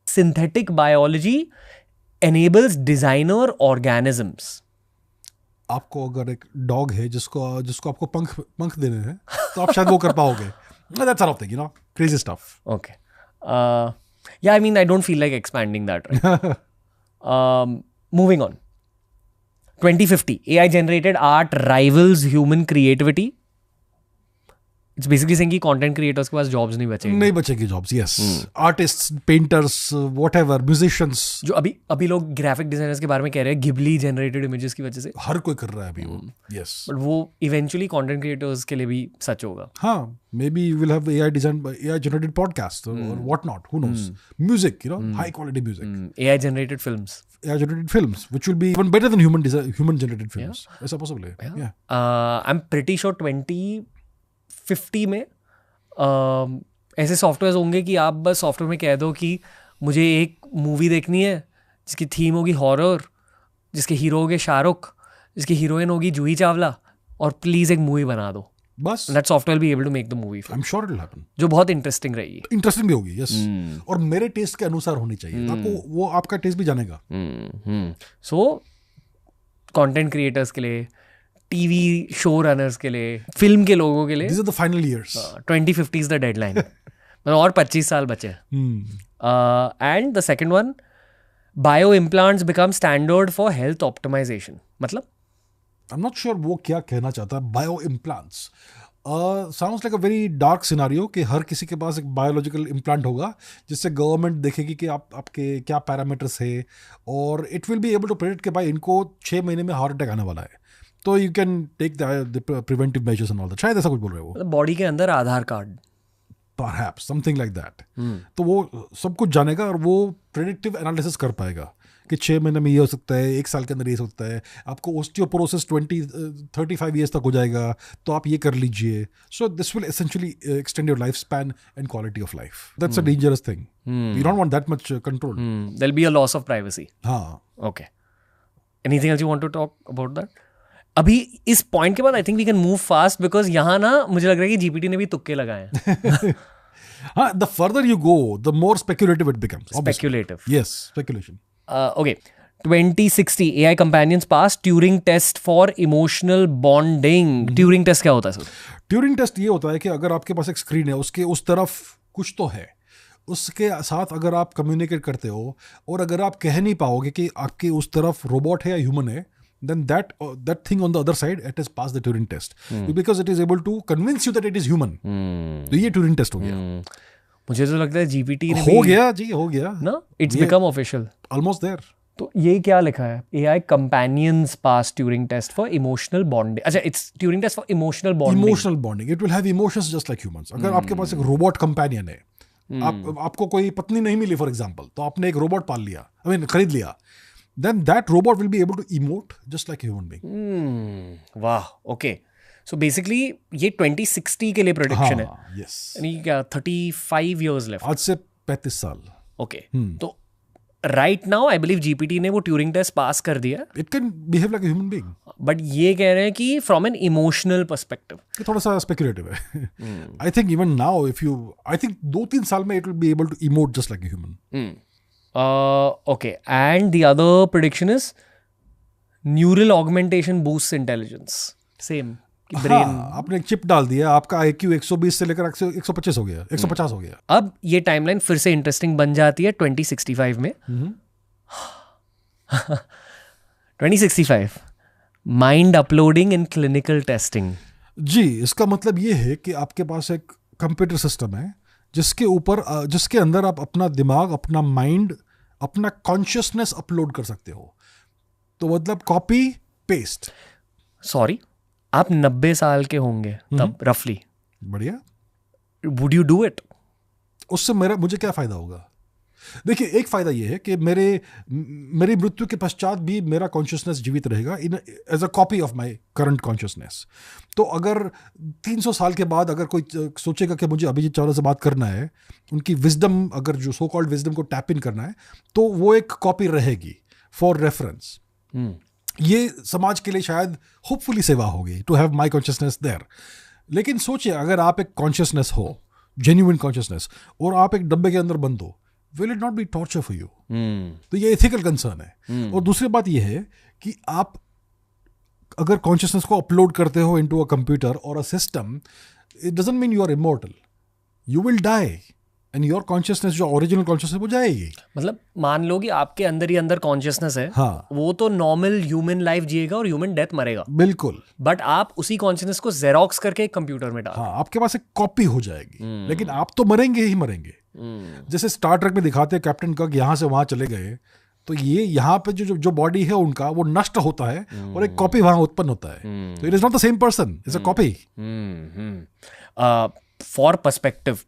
synthetic biology enables designer organisms। आपको अगर एक dog है जिसको आपको पंख देने हैं तो आप शायद वो कर पाओगे। That's sort of thing, crazy stuff. Okay. Yeah, I mean, I don't feel like expanding that, right? Moving on. 2050, AI generated art rivals human creativity. It's basically saying कि content creators के पास jobs नहीं बचेगी jobs, yes. Artists, painters, whatever, musicians. जो अभी लोग graphic designers के बारे में कह रहे हैं Ghibli generated images की वजह से हर कोई कर रहा है अभी वो, yes. But वो eventually content creators के लिए भी सच होगा। हाँ, maybe we'll have AI generated podcasts or whatnot, who knows. Music, high quality music. AI generated films. AI generated films, which will be even better than human generated films. ऐसा possible है। Yeah. I'm pretty sure 2050 में ऐसे software होंगे कि आप बस software में कह दो कि मुझे एक मूवी देखनी है जिसकी थीम होगी हॉरर, जिसके हीरो होंगे शाहरुख, जिसकी हीरोइन होगी जूही चावला, और प्लीज एक मूवी बना दो, बस। That software be able to make the movie. I am sure it will happen, जो बहुत इंटरेस्टिंग रहेगी। इंटरेस्टिंग भी होगी, यस। और मेरे टेस्ट के अनुसार होनी चाहिए, आपको वो आपका टेस्ट भी जानेगा। सो कंटेंट क्रिएटर्स के लिए, टीवी शो रनर्स के लिए, फिल्म के लोगों के लिए, These are the final years. 2050 is the deadline. मतलब और 25 साल बचे। And the second one, bio implants become standard for health optimisation, मतलब आई एम नॉट श्योर वो क्या कहना चाहता है bio implants. Sounds like a very dark scenario कि हर किसी के पास एक बायोलॉजिकल इम्प्लांट होगा जिससे गवर्नमेंट देखेगी कि आपके क्या पैरामीटर्स है, और it will be able to predict कि भाई इनको 6 महीने में हार्ट अटैक आने वाला है, तो you can take the preventive measures and all that. शायद ऐसा कुछ बोल रहे हो, बॉडी के अंदर Aadhaar card, perhaps something like that. तो वो सब कुछ जानेगा और वो प्रेडिक्टिव एनालिसिस कर पाएगा कि 6 महीने में ये हो सकता है, 1 साल के अंदर ये हो सकता है, आपको ओस्टियोपोरोसिस 35 ईयर्स तक हो जाएगा, तो आप ये कर लीजिए. So this will essentially extend your life span and quality of life. That's a dangerous thing. You don't want that much control. There will be a loss of privacy. हाँ. Okay, anything else you want to talk about that? अभी इस point के बाद I think we can move fast, because यहाँ ना मुझे लग रहा है कि जीपीटी ने भी तुक्के लगाए हैं. हाँ, the further you go, the more speculative it becomes. Obviously. Speculative. Yes, speculation. Okay. 2060 AI companions pass Turing test for emotional bonding. Turing test क्या होता है सर? Turing test ये होता है कि अगर आपके पास एक स्क्रीन है, उसके उस तरफ कुछ तो है, उसके साथ अगर आप कम्युनिकेट करते हो और अगर आप कह नहीं पाओगे कि आपके उस तरफ रोबोट है या ह्यूमन है, then that thing on the other side, it has passed the Turing test. Because it is able to convince you that it is human. तो ये Turing test हो गया. मुझे तो लगता है जीपीटी ने हो गया जी, हो गया ना, it's become official, almost there. तो ये क्या लिखा है? AI companions pass Turing test for emotional bonding. अच्छा, it's Turing test for emotional bonding. Emotional bonding. It will have emotions just like humans. अगर आपके पास एक रोबोट कंपेनियन है, आपको कोई पत्नी नहीं मिली फॉर एग्जांपल, तो आपने एक रोबोट पाल लिया, I mean खरीद लिया, then that robot will be able to emote just like a human being. वाह, okay. So basically ये 2060 के लिए प्रेडिक्शन है. Yes. यानी क्या 35 years left? आज से 35 साल. Okay. तो right now I believe GPT ने वो ट्यूरिंग टेस्ट पास कर दिया. It can behave like a human being. But ये कह रहे हैं कि from an emotional perspective. ये थोड़ा सा speculative है. I think even now I think 2-3 साल में it will be able to emote just like a human. Okay, and the other prediction is neural augmentation boosts intelligence. Same. Brain. हाँ, आपने एक chip डाल दिया, आपका IQ 120 से लेकर 125 हो गया, 150 हो गया. अब ये टाइमलाइन फिर से इंटरेस्टिंग बन जाती है 2065 में. 2065 mind uploading in clinical testing. जी, इसका मतलब ये है कि आपके पास एक कंप्यूटर सिस्टम है जिसके अंदर आप अपना दिमाग, अपना माइंड, अपना कॉन्शियसनेस अपलोड कर सकते हो. तो मतलब कॉपी पेस्ट. सॉरी, आप 90 साल के होंगे तब रफली. बढ़िया. Would you do it? उससे मुझे क्या फायदा होगा? देखिए, एक फायदा ये है कि मेरी मृत्यु के पश्चात भी मेरा कॉन्शियसनेस जीवित रहेगा as a copy of my current consciousness. तो अगर 300 साल के बाद अगर कोई सोचेगा कि मुझे अभिजीत चावला से बात करना है, उनकी विजडम, अगर जो सो कॉल्ड विजडम को टैप इन करना है, तो वो एक कॉपी रहेगी फॉर रेफरेंस. ये समाज के लिए शायद होपफुली सेवा होगी to have my consciousness there. लेकिन सोचिए, अगर आप एक कॉन्शियसनेस हो, जेन्युइन कॉन्शियसनेस, और आप एक डब्बे के अंदर बंद हो, will it not be torture for you? तो ये एथिकल कंसर्न है. और दूसरी बात ये है कि आप अगर कॉन्शियसनेस को अपलोड करते हो इनटू अ कंप्यूटर और a system, it doesn't mean you are immortal. You will die and your consciousness, जो ओरिजिनल कॉन्शियसनेस, वो जाएगी. मतलब मान लो कि आपके अंदर ही अंदर कॉन्शियसनेस है. हाँ. वो तो नॉर्मल ह्यूमन लाइफ जिएगा और ह्यूमन डेथ मरेगा. बिल्कुल. बट आप उसी कॉन्शियसनेस को जेरोक्स करके एक कंप्यूटर में डाल. हाँ, आपके पास एक कॉपी हो जाएगी. लेकिन आप तो मरेंगे ही मरेंगे. जैसे स्टार ट्रेक में दिखाते हैं कैप्टन कक यहाँ से वहां चले गए, तो ये यहाँ पे जो बॉडी है उनका, वो नष्ट होता है और एक कॉपी वहां उत्पन्न होता है. तो it is not the same person, it's a copy. For perspective,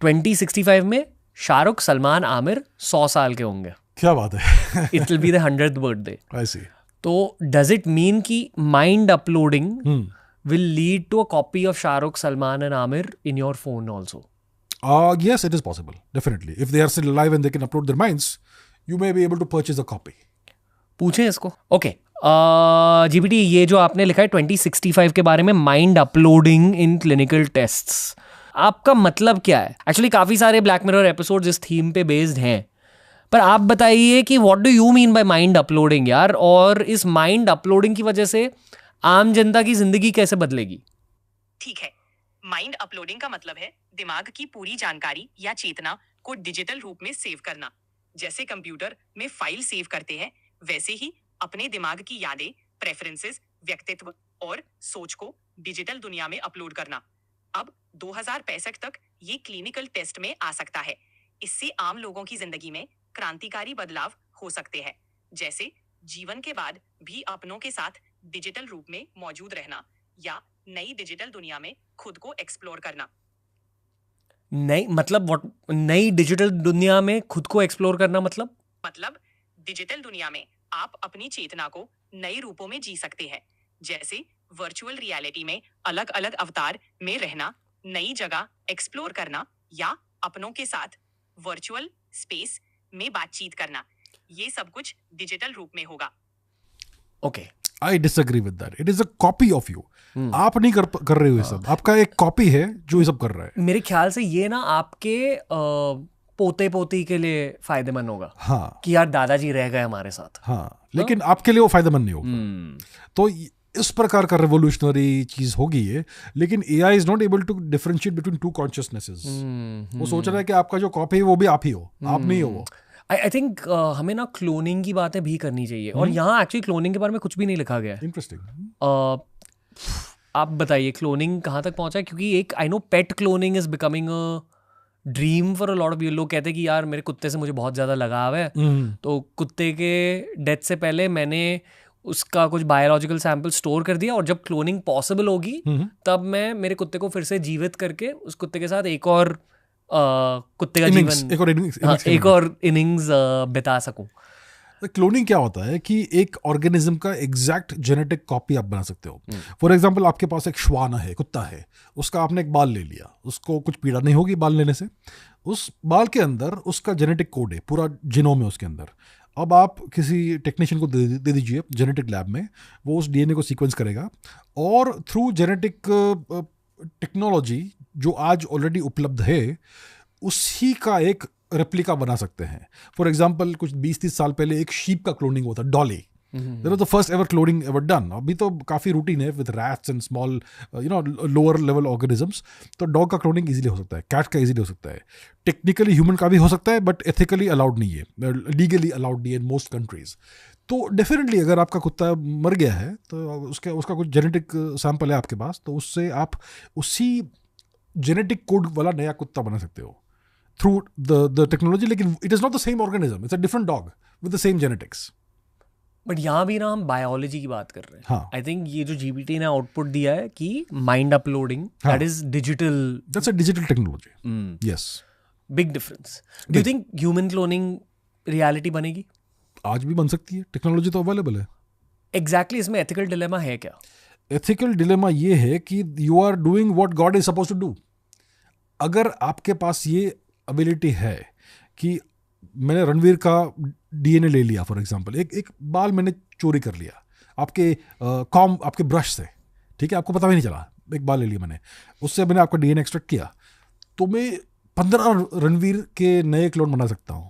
2065 में शाहरुख, सलमान, आमिर 100 साल के होंगे. क्या बात है. It will be the 100th birthday. I see. तो डज इट मीन कि mind uploading will lead to a copy of Shahrukh, Salman and Aamir in your phone also? Yes, it is possible. Definitely. If they are still alive and they can upload their minds, you may be able to purchase a copy. पूछें इसको. Okay, GPT, ये जो आपने लिखा है 2065 के बारे में, mind uploading in clinical tests, आपका मतलब क्या है? एक्चुअली काफ़ी सारे ब्लैक मिरर एपिसोड्स इस थीम पे बेस्ड हैं, पर आप बताइए कि what do you mean by mind uploading यार, और इस माइंड अपलोडिंग की वजह से आम जनता की जिंदगी कैसे बदलेगी? ठीक है, माइंड अपलोडिंग का मतलब है दिमाग की पूरी जानकारी या चेतना को डिजिटल रूप में सेव करना. जैसे कंप्यूटर में फाइल सेव करते हैं, वैसे ही अपने दिमाग की यादें, प्रेफरेंसेस, व्यक्तित्व और सोच को डिजिटल दुनिया में अपलोड करना। अब 2065 तक ये क्लिनिकल टेस्ट में आ सकता है। इससे आम लोगों की जिंदगी में क्रांतिकारी बदलाव हो सकते हैं, जैसे जीवन के बाद भी अपनों के साथ डिजिटल रूप में मौजूद रहना या नई डिजिटल दुनिया में खुद को एक्सप्लोर करना। नई मतलब व्हाट? नई डिजिटल दुनिया में खुद को एक्सप्लोर करना मतलब डिजिटल दुनिया में आप अपनी चेतना को नए रूपों में जी सकते हैं, जैसे वर्चुअल रियलिटी में अलग अलग अवतार में रहना, नई जगह एक्सप्लोर करना या अपनों के साथ वर्चुअल स्पेस में बातचीत करना। ये सब कुछ डिजिटल रूप में होगा। Okay, I disagree with that. It is a copy of you. आप नहीं कर रहे हो ये सब, आपका एक कॉपी है जो ये सब कर रहा है। मेरे ख्याल से ये ना आपके पोते पोती के लिए फायदेमंद होगा। हाँ, कि यार दादाजी रह गए हमारे साथ। हाँ, लेकिन आपके लिए वो फायदेमंद नहीं होगा। तो इस प्रकार का रेवोल्यूशनरी चीज होगी ये, लेकिन AI is not able to differentiate between two consciousnesses. वो सोच रहा है कि आपका जो कॉपी है वो भी आप ही हो, आप नहीं हो वो। आई थिंक हमें ना क्लोनिंग की बातें भी करनी चाहिए, और यहाँ एक्चुअली क्लोनिंग के बारे में कुछ भी नहीं लिखा गया है। इंटरेस्टिंग। आप बताइए क्लोनिंग कहाँ तक पहुंचा है, क्योंकि एक I know pet cloning is becoming a dream for a lot of. लोग कहते हैं कि यार मेरे कुत्ते से मुझे बहुत ज़्यादा लगाव है, तो कुत्ते के डेथ से पहले मैंने उसका कुछ बायोलॉजिकल सैंपल स्टोर कर दिया, और जब क्लोनिंग पॉसिबल होगी तब मैं मेरे कुत्ते को फिर से जीवित करके उस कुत्ते के साथ एक और कुत्ते का एक और इनिंग्स बिता सकूं। क्लोनिंग क्या होता है कि एक ऑर्गेनिज्म का एग्जैक्ट जेनेटिक कॉपी आप बना सकते हो। फॉर एग्जांपल, आपके पास एक श्वान है, कुत्ता है, उसका आपने एक बाल ले लिया, उसको कुछ पीड़ा नहीं होगी बाल लेने से। उस बाल के अंदर उसका जेनेटिक कोड है, पूरा जीनोम है उसके अंदर। अब आप किसी टेक्नीशियन को दे दीजिए जेनेटिक लैब में, वो उस डीएनए को सीक्वेंस करेगा, और थ्रू जेनेटिक टेक्नोलॉजी जो आज ऑलरेडी उपलब्ध है, उसी का एक रेप्लिका बना सकते हैं। फॉर एग्जाम्पल, कुछ 20-30 साल पहले एक शीप का क्लोनिंग हुआ था, Dolly. That was the first ever cloning ever done. अभी तो काफ़ी रूटीन है with rats and small lower level organisms. तो डॉग का क्लोनिंग इजीली हो सकता है, कैट का इजीली हो सकता है, टेक्निकली ह्यूमन का भी हो सकता है, बट एथिकली अलाउड नहीं है, लीगली अलाउड नहीं है इन मोस्ट कंट्रीज। तो डेफिनेटली अगर आपका कुत्ता मर गया है तो उसका कुछ जेनेटिक सैंपल है आपके पास, तो उससे आप उसी जेनेटिक कोड वाला नया कुत्ता बना सकते हो through the technology. लेकिन it is not the same organism, it's a different dog with the same genetics. But यहाँ भी ना हम बायोलॉजी की बात कर रहे हैं। हाँ, आई थिंक ये जो जीपीटी ने आउटपुट दिया है कि mind uploading, that is digital, that's a digital technology. Yes, big difference. Do you think human cloning reality बनेगी? आज भी बन सकती है, टेक्नोलॉजी तो अवेलेबल है। एग्जैक्टली, इसमें एथिकल डिलेमा है क्या? एथिकल डिलेमा ये है कि you are doing what God is supposed to do. अगर आपके पास ये एबिलिटी है कि मैंने रणवीर का डीएनए ले लिया, फॉर एग्जांपल एक बाल मैंने चोरी कर लिया आपके ब्रश से, ठीक है, आपको पता भी नहीं चला, एक बाल ले लिया मैंने, उससे मैंने आपका डीएनए एक्सट्रैक्ट किया, तो मैं 15 रणवीर के नए क्लोन बना सकता हूँ।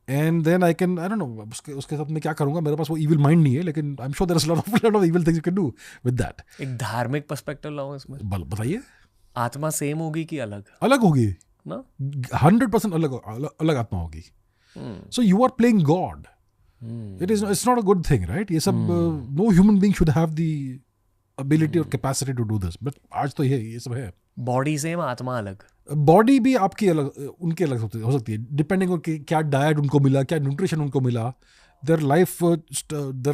And then I don't know उसके साथ मैं क्या करूंगा, मेरे पास वो इविल माइंड नहीं है, लेकिन I am sure there is lot of evil things you can do with that. एक धार्मिक पर्सपेक्टिव लाऊं इसमें, बताइए। आत्मा सेम होगी कि अलग होगी ना? 100% अलग आत्मा होगी। So you are playing god. It's not a good thing, right? ये सब no human being should have the ability और capacity to do this, but आज तो ये सब है। बॉडी सेम, आत्मा अलग। बॉडी भी आपकी अलग, उनकी अलग हो सकती है, डिपेंडिंग ऑन क्या डाइट उनको मिला, क्या न्यूट्रिशन उनको मिला। देयर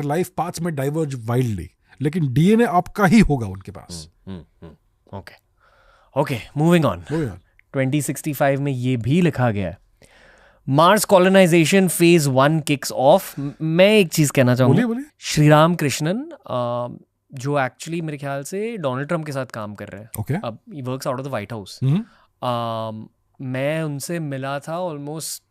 लाइफ पाथ्स में डाइवर्ज वाइल्डली, लेकिन डीएनए आपका ही होगा उनके पास। Okay, moving on. 2065 में ये भी लिखा गया है, Mars colonisation phase 1 kicks off. मैं एक चीज कहना चाहूंगा, श्री राम कृष्णन जो एक्चुअली मेरे ख्याल से डोनाल्ड ट्रंप के साथ काम कर रहे हैं, okay. अब he works out of the white house. मैं उनसे मिला था ऑलमोस्ट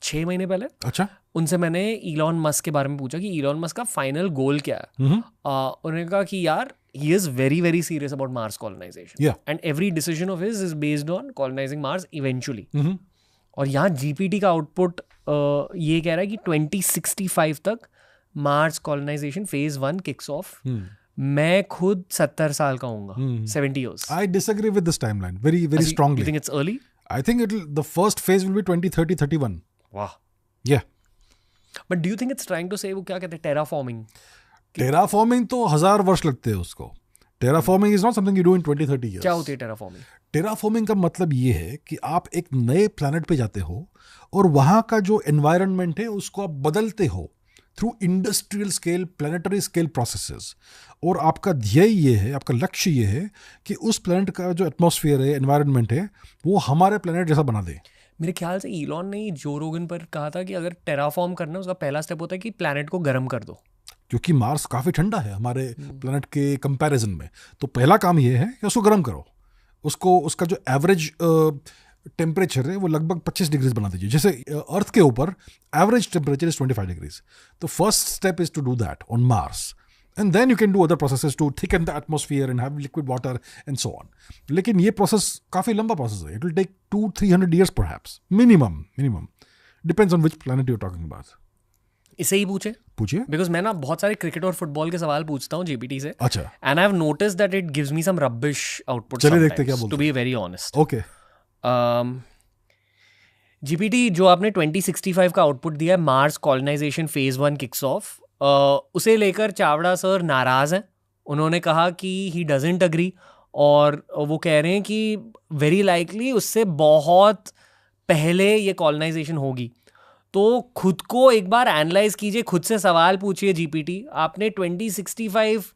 6 महीने पहले। अच्छा। उनसे मैंने इलॉन मस्क के बारे में पूछा कि इलॉन मस्क का फाइनल गोल क्या है। उन्होंने कहा कि यार he is very very serious about Mars colonization. Yeah. And every decision of his is based on colonizing Mars eventually. और यहाँ GPT का आउटपुट ये कह रहा है कि 2065 तक Mars colonization phase 1 kicks off. मैं खुद 70 साल का हूँगा, 70 years. I disagree with this timeline very strongly. You think it's early? I think the first phase will be 2030-31. वाह, Yeah. But do you think it's trying to say, वो क्या कहते हैं, terraforming? Terraforming तो 1000 वर्ष लगते हैं उसको. Terraforming is not something you do in 20-30 years. क्या होती है टेराफॉर्मिंग? टेराफॉर्मिंग का मतलब ये है कि आप एक नए प्लैनेट पे जाते हो और वहाँ का जो एनवायरनमेंट है उसको आप बदलते हो through industrial scale, planetary scale processes. और आपका ध्येय ये है, आपका लक्ष्य ये है कि उस प्लैनेट का जो एटमॉस्फेयर है, एनवायरनमेंट है, वो हमारे प्लैनेट जैसा बना दे. मेरे ख्याल से ईलॉन ने जो रोगन पर कहा था कि अगर टेराफॉर्म करना है उसका पहला स्टेप होता है कि प्लैनेट को गर्म कर दो, क्योंकि मार्स काफ़ी ठंडा है हमारे प्लैनेट के कंपैरिजन में. तो पहला काम ये है कि उसको गर्म करो. उसको, उसका जो एवरेज टेम्परेचर है वो लगभग 25 डिग्रीज बना दीजिए. जैसे अर्थ के ऊपर एवरेज टेम्परेचर इज 25 डिग्रीज. तो first step is to do that on Mars, and then you can do other processes to thicken the atmosphere and have liquid water and so on. लेकिन ये process काफ़ी लंबा process है. It will take 200-300 years perhaps, minimum. Depends on which planet you are talking about. इसे ही पूछिए, because मैं ना बहुत सारे क्रिकेट और फुटबॉल के सवाल पूछता हूँ जीपीटी से. अच्छा. And I have noticed that it gives me some rubbish output. चलिए देखते क्या बोलते हैं, to be very honest. Okay. GPT जो आपने 2065 का आउटपुट दिया है, Mars colonisation phase 1 kicks off, उसे लेकर चावड़ा सर नाराज हैं. उन्होंने कहा कि ही डजंट अग्री, और वो कह रहे हैं कि वेरी लाइकली उससे बहुत पहले ये कॉलोनाइजेशन होगी. तो खुद को एक बार एनालाइज कीजिए, खुद से सवाल पूछिए जीपीटी, आपने 2065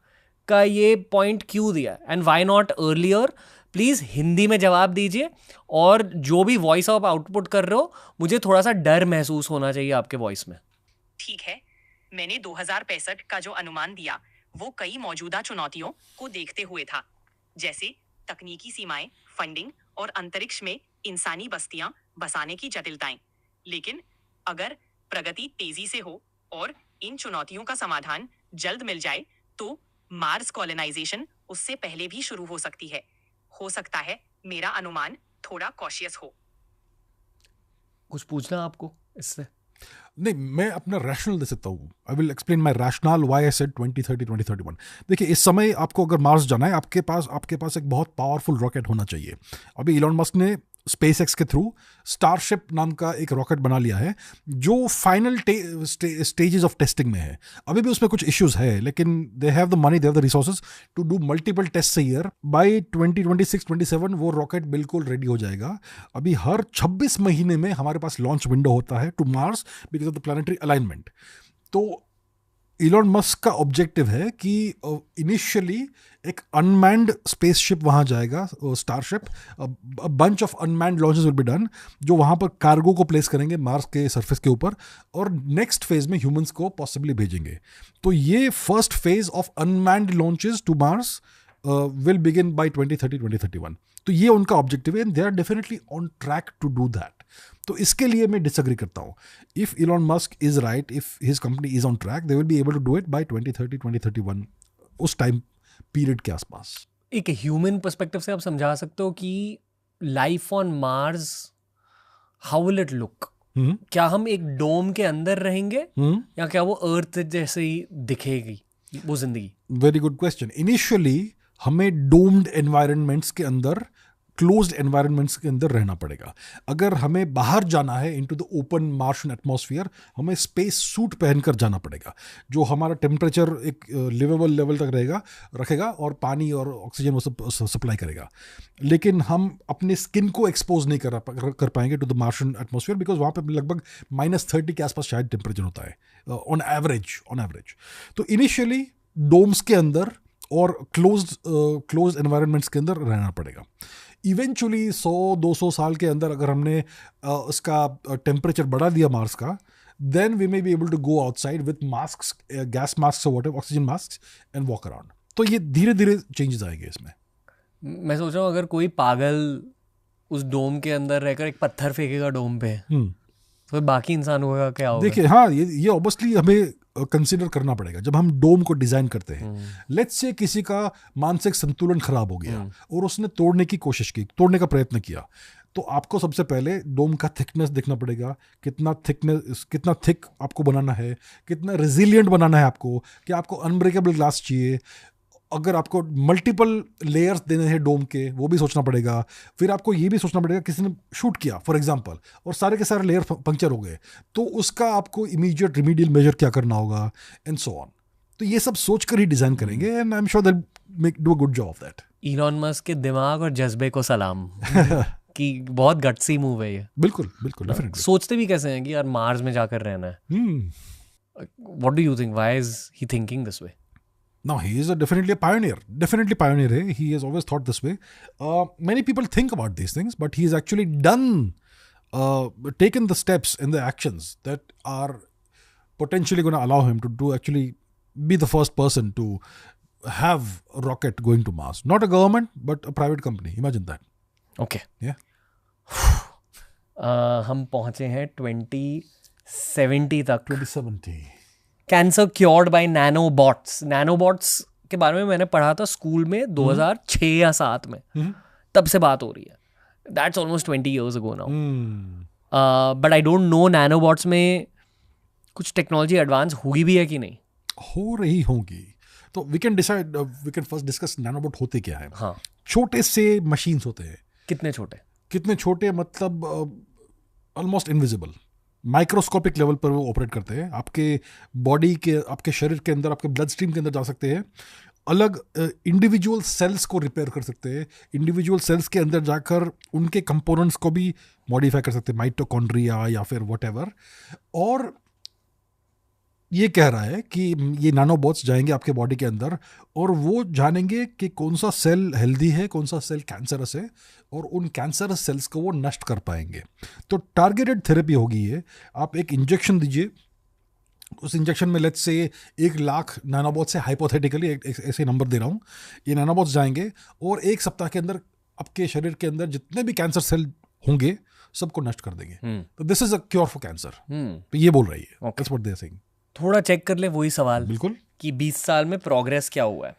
का ये पॉइंट क्यों दिया and why not earlier? Please Hindi में जवाब दीजिए, और जो भी वॉइस ऑफ आउटपुट कर रहे हो, मुझे थोड़ा सा डर महसूस होना चाहिए आपके वॉइस में. ठीक है, मैंने 2065 का जो अनुमान दिया वो कई मौजूदा चुनौतियों को देखते हुए था, जैसे तकनीकी सीमाएं, फंडिंग और अंतरिक्ष में इंसानी बस्तियां बसाने की जटिलताएं. लेकिन अगर प्रगति तेजी से हो और इन चुनौतियों का समाधान जल्द मिल जाए तो मार्स कॉलोनाइजेशन उससे पहले भी शुरू हो सकती है. हो सकता है मेरा अनुमान थोड़ा कॉशियस हो. कुछ पूछना आपको इससे? नहीं, मैं अपना रैशनल दे सकता हूँ. I will explain my rational why I said 2030, 2031. देखिए, इस समय आपको अगर मार्स जाना है, आपके पास एक बहुत पावरफुल रॉकेट होना चाहिए. अभी इलॉन मस्क ने SpaceX के थ्रू स्टारशिप नाम का एक रॉकेट बना लिया है जो फाइनल स्टेजेस ऑफ टेस्टिंग में है. अभी भी उसमें कुछ इश्यूज है, लेकिन they have the money, they have the resources to do multiple test a year. By 2026-27 वो रॉकेट बिल्कुल रेडी हो जाएगा. अभी हर 26 महीने में हमारे पास लॉन्च विंडो होता है to Mars because of the planetary alignment. तो इलॉन मस्क का ऑब्जेक्टिव है कि इनिशियली एक अनमैन्ड स्पेसशिप वहाँ जाएगा, Starship. Bunch of unmanned launches will be done, जो वहाँ पर कार्गो को प्लेस करेंगे मार्स के सरफेस के ऊपर, और नेक्स्ट फेज में ह्यूमंस को पॉसिबली भेजेंगे. तो ये first phase of unmanned launches to Mars will begin by 2030-2031. तो ये उनका ऑब्जेक्टिव है, and they are definitely on track to do that. तो इसके लिए मैं डिसएग्री करता हूँ. If Elon Musk is right, if his company is on track, they will be able to do it by 2030-2031, उस टाइम पीरियड के आसपास. एक ह्यूमन पर्सपेक्टिव से आप समझा सकते हो कि life on Mars, how will it look? क्या हम एक डोम के अंदर रहेंगे या क्या वो अर्थ जैसे ही दिखेगी वो जिंदगी? Very good question. इनिशियली हमें डोम्ड एनवायरनमेंट्स के अंदर, क्लोज्ड एनवायरनमेंट्स के अंदर रहना पड़ेगा. अगर हमें बाहर जाना है into the open Martian atmosphere, हमें स्पेस सूट पहनकर जाना पड़ेगा, जो हमारा टेम्परेचर एक लिवेबल लेवल तक रखेगा और पानी और ऑक्सीजन वो सब सप्लाई करेगा. लेकिन हम अपने स्किन को एक्सपोज नहीं कर पाएंगे to the Martian atmosphere, because वहाँ पे लगभग -30 के आसपास शायद टेम्परेचर होता है ऑन एवरेज. तो इनिशियली डोम्स के अंदर और क्लोज्ड एनवायरनमेंट्स के अंदर रहना पड़ेगा. इवेंचुअली 100-200 साल के अंदर अगर हमने उसका टेम्परेचर बढ़ा दिया मार्स का, then we may be able to go outside with masks, gas masks और whatever, oxygen masks, and walk around. तो ये धीरे धीरे चेंजेस आएंगे इसमें. मैं सोच रहा हूँ अगर कोई पागल उस डोम के अंदर रहकर एक पत्थर फेंकेगा डोम पे, तो बाकी इंसान होगा क्या होगा? देखिए, हाँ, ये ऑब्वियसली हमें कंसीडर करना पड़ेगा जब हम डोम को डिजाइन करते हैं. लेट्स से किसी का मानसिक संतुलन खराब हो गया और उसने तोड़ने का प्रयत्न किया, तो आपको सबसे पहले डोम का थिकनेस देखना पड़ेगा. कितना थिक आपको बनाना है, कितना रेजिलिएंट बनाना है आपको, कि आपको अनब्रेकेबल ग्लास चाहिए. अगर आपको मल्टीपल लेयर्स देने हैं डोम के, वो भी सोचना पड़ेगा। फिर आपको ये भी सोचना पड़ेगा किसी ने शूट किया फॉर एग्जांपल और सारे के सारे लेयर पंक्चर हो गए, तो उसका आपको इमीडिएट रिमीडियल मेजर क्या करना होगा एंड सो ऑन। तो ये सब सोच कर ही डिजाइन करेंगे and I am sure they make do a good job of that. Elon Musk के दिमाग और जज्बे को सलाम कि बहुत गट्सी मूव है ये। बिल्कुल बिल्कुल डेफिनेटली। सोचते भी कैसे हैं कि यार मार्स में जाकर रहना है। What do you think, why is he thinking this way? No, he is definitely a pioneer. Definitely pioneer. He has always thought this way. Many people think about these things, but he has actually taken the steps and the actions that are potentially going to allow him to actually be the first person to have a rocket going to Mars. Not a government, but a private company. Imagine that. Okay. Yeah. हम पहुंचे हैं 2070 तक। 2070. Cancer cured by nanobots. Nanobots के बारे में मैंने पढ़ा था स्कूल में 2006 या 7 में। तब से बात हो रही है। That's almost 20 years ago now. But I don't no nanobots में कुछ टेक्नोलॉजी एडवांस हुई भी है कि नहीं। हो रही होगी। तो वी कैन फर्स्ट डिस्कस नैनोबॉट होते क्या है। हाँ, छोटे से मशीन्स होते हैं। कितने छोटे? कितने छोटे मतलब ऑलमोस्ट इनविजिबल, माइक्रोस्कोपिक लेवल पर वो ऑपरेट करते हैं। आपके बॉडी के, आपके शरीर के अंदर, आपके ब्लड स्ट्रीम के अंदर जा सकते हैं। अलग इंडिविजुअल सेल्स को रिपेयर कर सकते हैं। इंडिविजुअल सेल्स के अंदर जाकर उनके कंपोनेंट्स को भी मॉडिफाई कर सकते हैं, माइटोकॉन्ड्रिया या फिर व्हाटएवर। और ये कह रहा है कि ये नैनोबॉट्स जाएंगे आपके बॉडी के अंदर और वो जानेंगे कि कौन सा सेल हेल्दी है, कौन सा सेल कैंसरस है, और उन कैंसरस सेल्स को वो नष्ट कर पाएंगे। तो टारगेटेड थेरेपी होगी ये। आप एक इंजेक्शन दीजिए, उस इंजेक्शन में लेट्स से 1 लाख नैनोबॉट्स से, हाइपोथेटिकली ऐसे नंबर दे रहा हूँ, ये नैनोबॉट्स जाएंगे और 1 सप्ताह के अंदर आपके शरीर के अंदर जितने भी कैंसर सेल होंगे सबको नष्ट कर देंगे। तो this is a cure for cancer. तो ये बोल रही है। That's what they are saying. थोड़ा चेक कर ले वही सवाल, बिल्कुल, कि 20 साल में प्रोग्रेस क्या हुआ है।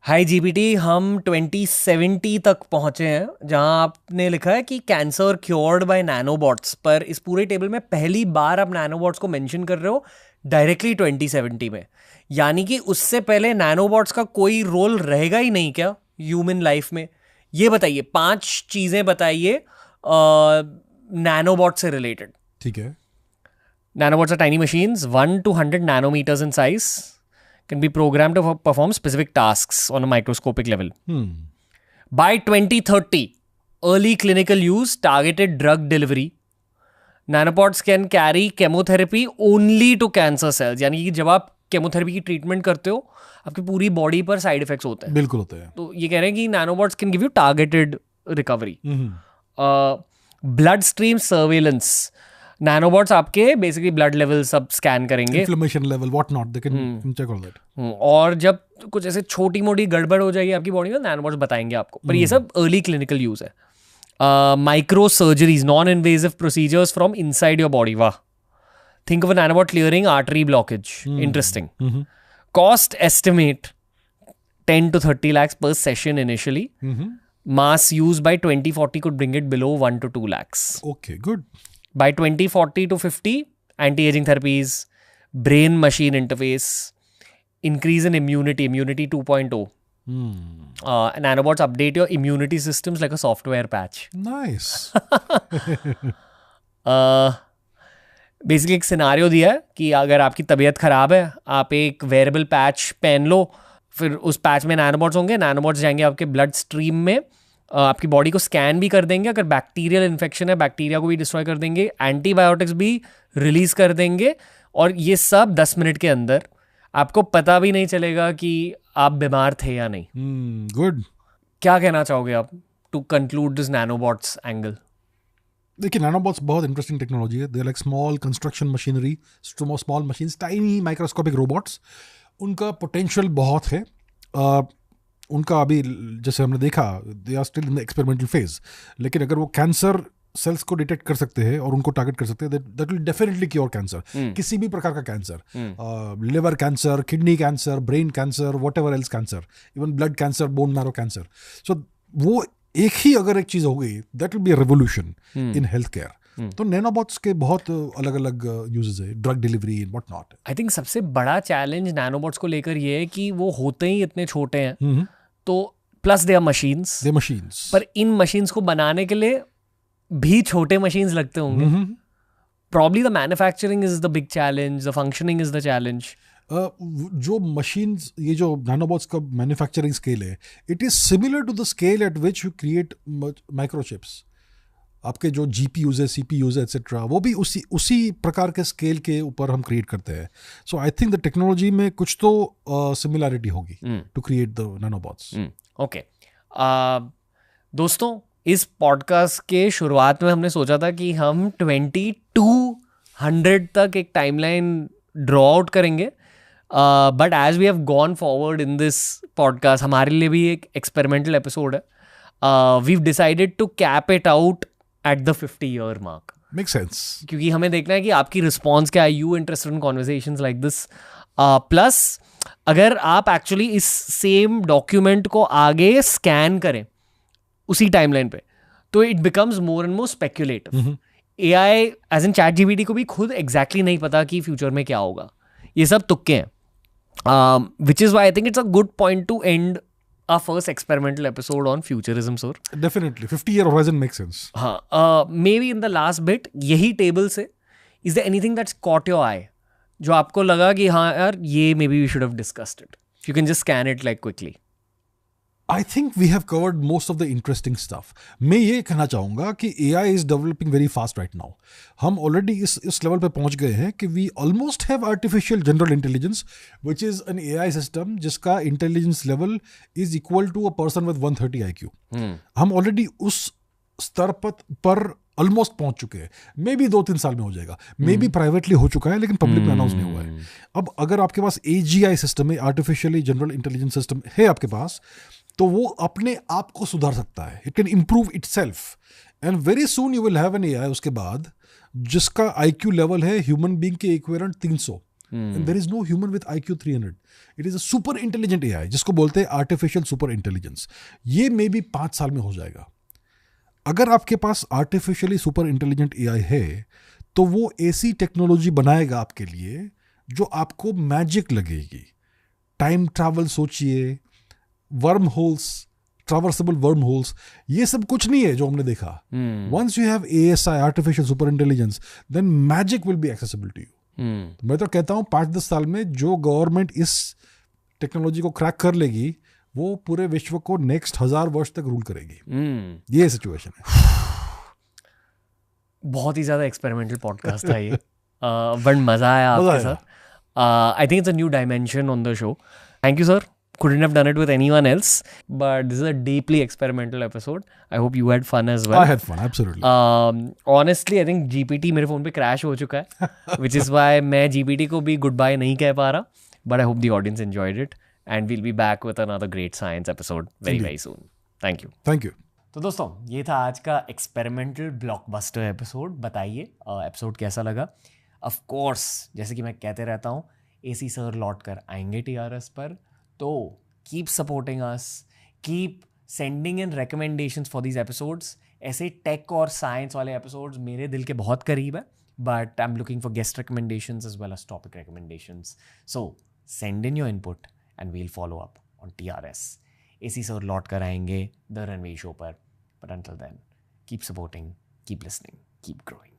हाई जीपीटी, हम 2070 तक पहुंचे हैं जहां आपने लिखा है कि कैंसर क्योर्ड बाय नैनोबॉट्स, पर इस पूरे टेबल में पहली बार आप नैनोबॉट्स को मेंशन कर रहे हो डायरेक्टली 2070 में। यानी कि उससे पहले नैनोबॉट्स का कोई रोल रहेगा ही नहीं क्या ह्यूमन लाइफ में? ये बताइए, 5 चीजें बताइए नैनोबॉट से रिलेटेड। ठीक है। Nanobots are tiny machines, 1 to 100 nanometers in size, can be programmed to perform specific tasks on a microscopic level. By 2030, early clinical use, targeted drug delivery. Nanobots can carry chemotherapy only to cancer cells. यानी कि जब आप chemotherapy की treatment करते हो, आपकी पूरी body पर साइड इफेक्ट्स होते हैं। बिल्कुल होते हैं। तो ये कह रहे हैं कि nanobots can give you targeted recovery. Blood stream surveillance, nanobots आपके बेसिकली ब्लड लेवल सब स्कैन करेंगे, inflammation level, what not, they can check all that. और जब कुछ ऐसे छोटी मोटी गड़बड़ हो जाएगी आपकी बॉडी में, नैनोबॉट्स बताएंगे आपको। पर ये सब अर्ली क्लिनिकल यूज है। Micro surgeries, non invasive procedures from inside your body. वाह, think of a nanobot clearing artery blockage. Interesting. Cost estimate 10 to 30 lakhs per session initially. Mass use by 2040 could bring it below 1 to 2 lakhs. Okay, good. By 2040 to 50, anti-aging therapies, brain-machine interface, increase in immunity 2.0. Nanobots update your immunity systems like a software patch. Nice. Basically एक scenario दिया है कि अगर आपकी तबीयत खराब है, आप एक वेयरेबल पैच पहन लो, फिर उस पैच में नैनोबॉट्स होंगे। नैनोबॉट्स जाएंगे आपके ब्लड स्ट्रीम में, आपकी बॉडी को स्कैन भी कर देंगे। अगर बैक्टीरियल इन्फेक्शन है, बैक्टीरिया को भी डिस्ट्रॉय कर देंगे, एंटीबायोटिक्स भी रिलीज कर देंगे। और ये सब 10 मिनट के अंदर, आपको पता भी नहीं चलेगा कि आप बीमार थे या नहीं। गुड। क्या कहना चाहोगे आप to conclude this nanobots angle? देखिए, नैनोबॉट्स बहुत इंटरेस्टिंग टेक्नोलॉजी है। They are like small construction machinery, small machines, tiny microscopic robots. उनका पोटेंशियल बहुत है। उनका अभी जैसे हमने देखा, they are still in the experimental phase, लेकिन अगर वो कैंसर सेल्स को डिटेक्ट कर सकते हैं और उनको टारगेट कर सकते हैं, that will definitely cure cancer. किसी भी प्रकार का cancer, liver cancer, kidney cancer, brain cancer, whatever else cancer, even blood cancer, bone marrow cancer. So वो एक चीज हो गई, that will be a revolution in health care. तो नैनोबॉट्स के बहुत अलग अलग यूजेस है, drug delivery and what not. I think सबसे बड़ा चैलेंज नैनोबॉट्स को लेकर ये है कि वो होते ही इतने छोटे हैं, तो प्लस दे आर मशीन्स, पर इन मशीन्स को बनाने के लिए भी छोटे मशीन्स लगते होंगे. Probably the manufacturing is the big challenge, the functioning is the challenge. जो मशीन्स, ये जो नैनोबॉट्स का मैन्युफैक्चरिंग स्केल है, it is similar to the scale at which you create microchips. आपके जो GPUs है, CPUs है, एटसेट्रा, वो भी उसी प्रकार के स्केल के ऊपर हम क्रिएट करते हैं. So I think the technology में कुछ तो सिमिलैरिटी होगी to create the nanobots. Okay दोस्तों, इस पॉडकास्ट के शुरुआत में हमने सोचा था कि हम 2200 तक एक टाइमलाइन ड्रॉ आउट करेंगे, but as we have gone forward in this podcast, हमारे लिए भी एक एक्सपेरिमेंटल एपिसोड है. We have decided to cap it out at the 50-year mark. Make sense, क्योंकि हमें देखना है कि आपकी रिस्पॉन्स क्या है, you interested in conversations like this. Plus अगर आप एक्चुअली इस सेम डॉक्यूमेंट को आगे स्कैन करें उसी टाइमलाइन पे, तो it becomes more and more speculative. AI as in ChatGPT को भी खुद एग्जैक्टली नहीं पता कि फ्यूचर में क्या होगा, ये सब तुक्के हैं. Which is why I think it's a good point two and our first experimental episode on futurism, sir. Definitely 50-year horizon makes sense. Maybe in the last bit, यही टेबल से, is there anything that's caught your eye जो आपको लगा कि हाँ यार ये maybe we should have discussed it? You can just scan it like quickly. I think we have covered most of the interesting stuff. मैं ये कहना चाहूँगा कि AI is developing very fast right now. हम already इस level पे पहुँच गए हैं कि we almost have artificial general intelligence, which is an AI system जिसका intelligence level is equal to a person with 130 IQ. हम already उस स्तर पर ऑलमोस्ट पहुंच चुके हैं. मे बी 2-3 साल में हो जाएगा, मे बी प्राइवेटली हो चुका है लेकिन पब्लिक में अनाउंस नहीं हुआ है. अब अगर आपके पास AGI सिस्टम है, आर्टिफिशियली जनरल इंटेलिजेंस सिस्टम है आपके पास, तो वो अपने आप को सुधार सकता है. It can improve itself and very soon you will have an AI उसके बाद जिसका IQ लेवल है ह्यूमन बीइंग के equivalent 300. And there is no human with IQ 300. It is a super intelligent AI जिसको बोलते हैं आर्टिफिशियल सुपर इंटेलिजेंस. ये may be 5 साल में हो जाएगा. अगर आपके पास आर्टिफिशियली सुपर इंटेलिजेंट AI है तो वो ऐसी टेक्नोलॉजी बनाएगा आपके लिए जो आपको मैजिक लगेगी. टाइम ट्रैवल सोचिए, wormholes, traversable wormholes, ये सब कुछ नहीं है जो हमने देखा. Once you have ASI, artificial super intelligence, then magic will be accessible to you. मैं तो कहता हूँ 5-10 साल में जो गवर्नमेंट इस टेक्नोलॉजी को क्रैक कर लेगी वो पूरे विश्व को नेक्स्ट 1000 वर्ष तक रूल करेगी. ये सिचुएशन है. बहुत ही ज्यादा एक्सपेरिमेंटल पॉडकास्ट था ये, बट मजा आया आपके साथ. आई think it's a new dimension on the show. Thank you sir. Couldn't have done it with anyone else, but this is a deeply experimental episode. I hope you had fun as well. I had fun, absolutely. Honestly, I think GPT मेरे phone पे crash हो चुका है, which is why मैं GPT को भी goodbye नहीं कह पा रहा. But I hope the audience enjoyed it, and we'll be back with another great science episode very soon. Thank you. Thank you. तो दोस्तों, ये था आज का एक्सपेरिमेंटल ब्लॉकबस्टर एपिसोड. बताइए एपिसोड कैसा लगा. ऑफ कोर्स जैसे कि मैं कहते रहता हूँ, AC सर लौट कर आएंगे TRS पर. तो keep supporting us, keep sending in recommendations for these episodes. ऐसे टेक और साइंस वाले एपिसोड्स मेरे दिल के बहुत करीब है, but I am looking for guest recommendations as well as topic recommendations. So send in your input and we'll follow up on TRS. AC sir लौट कर आएंगे द रणवीर शो पर. But until then, keep supporting, keep listening, keep growing.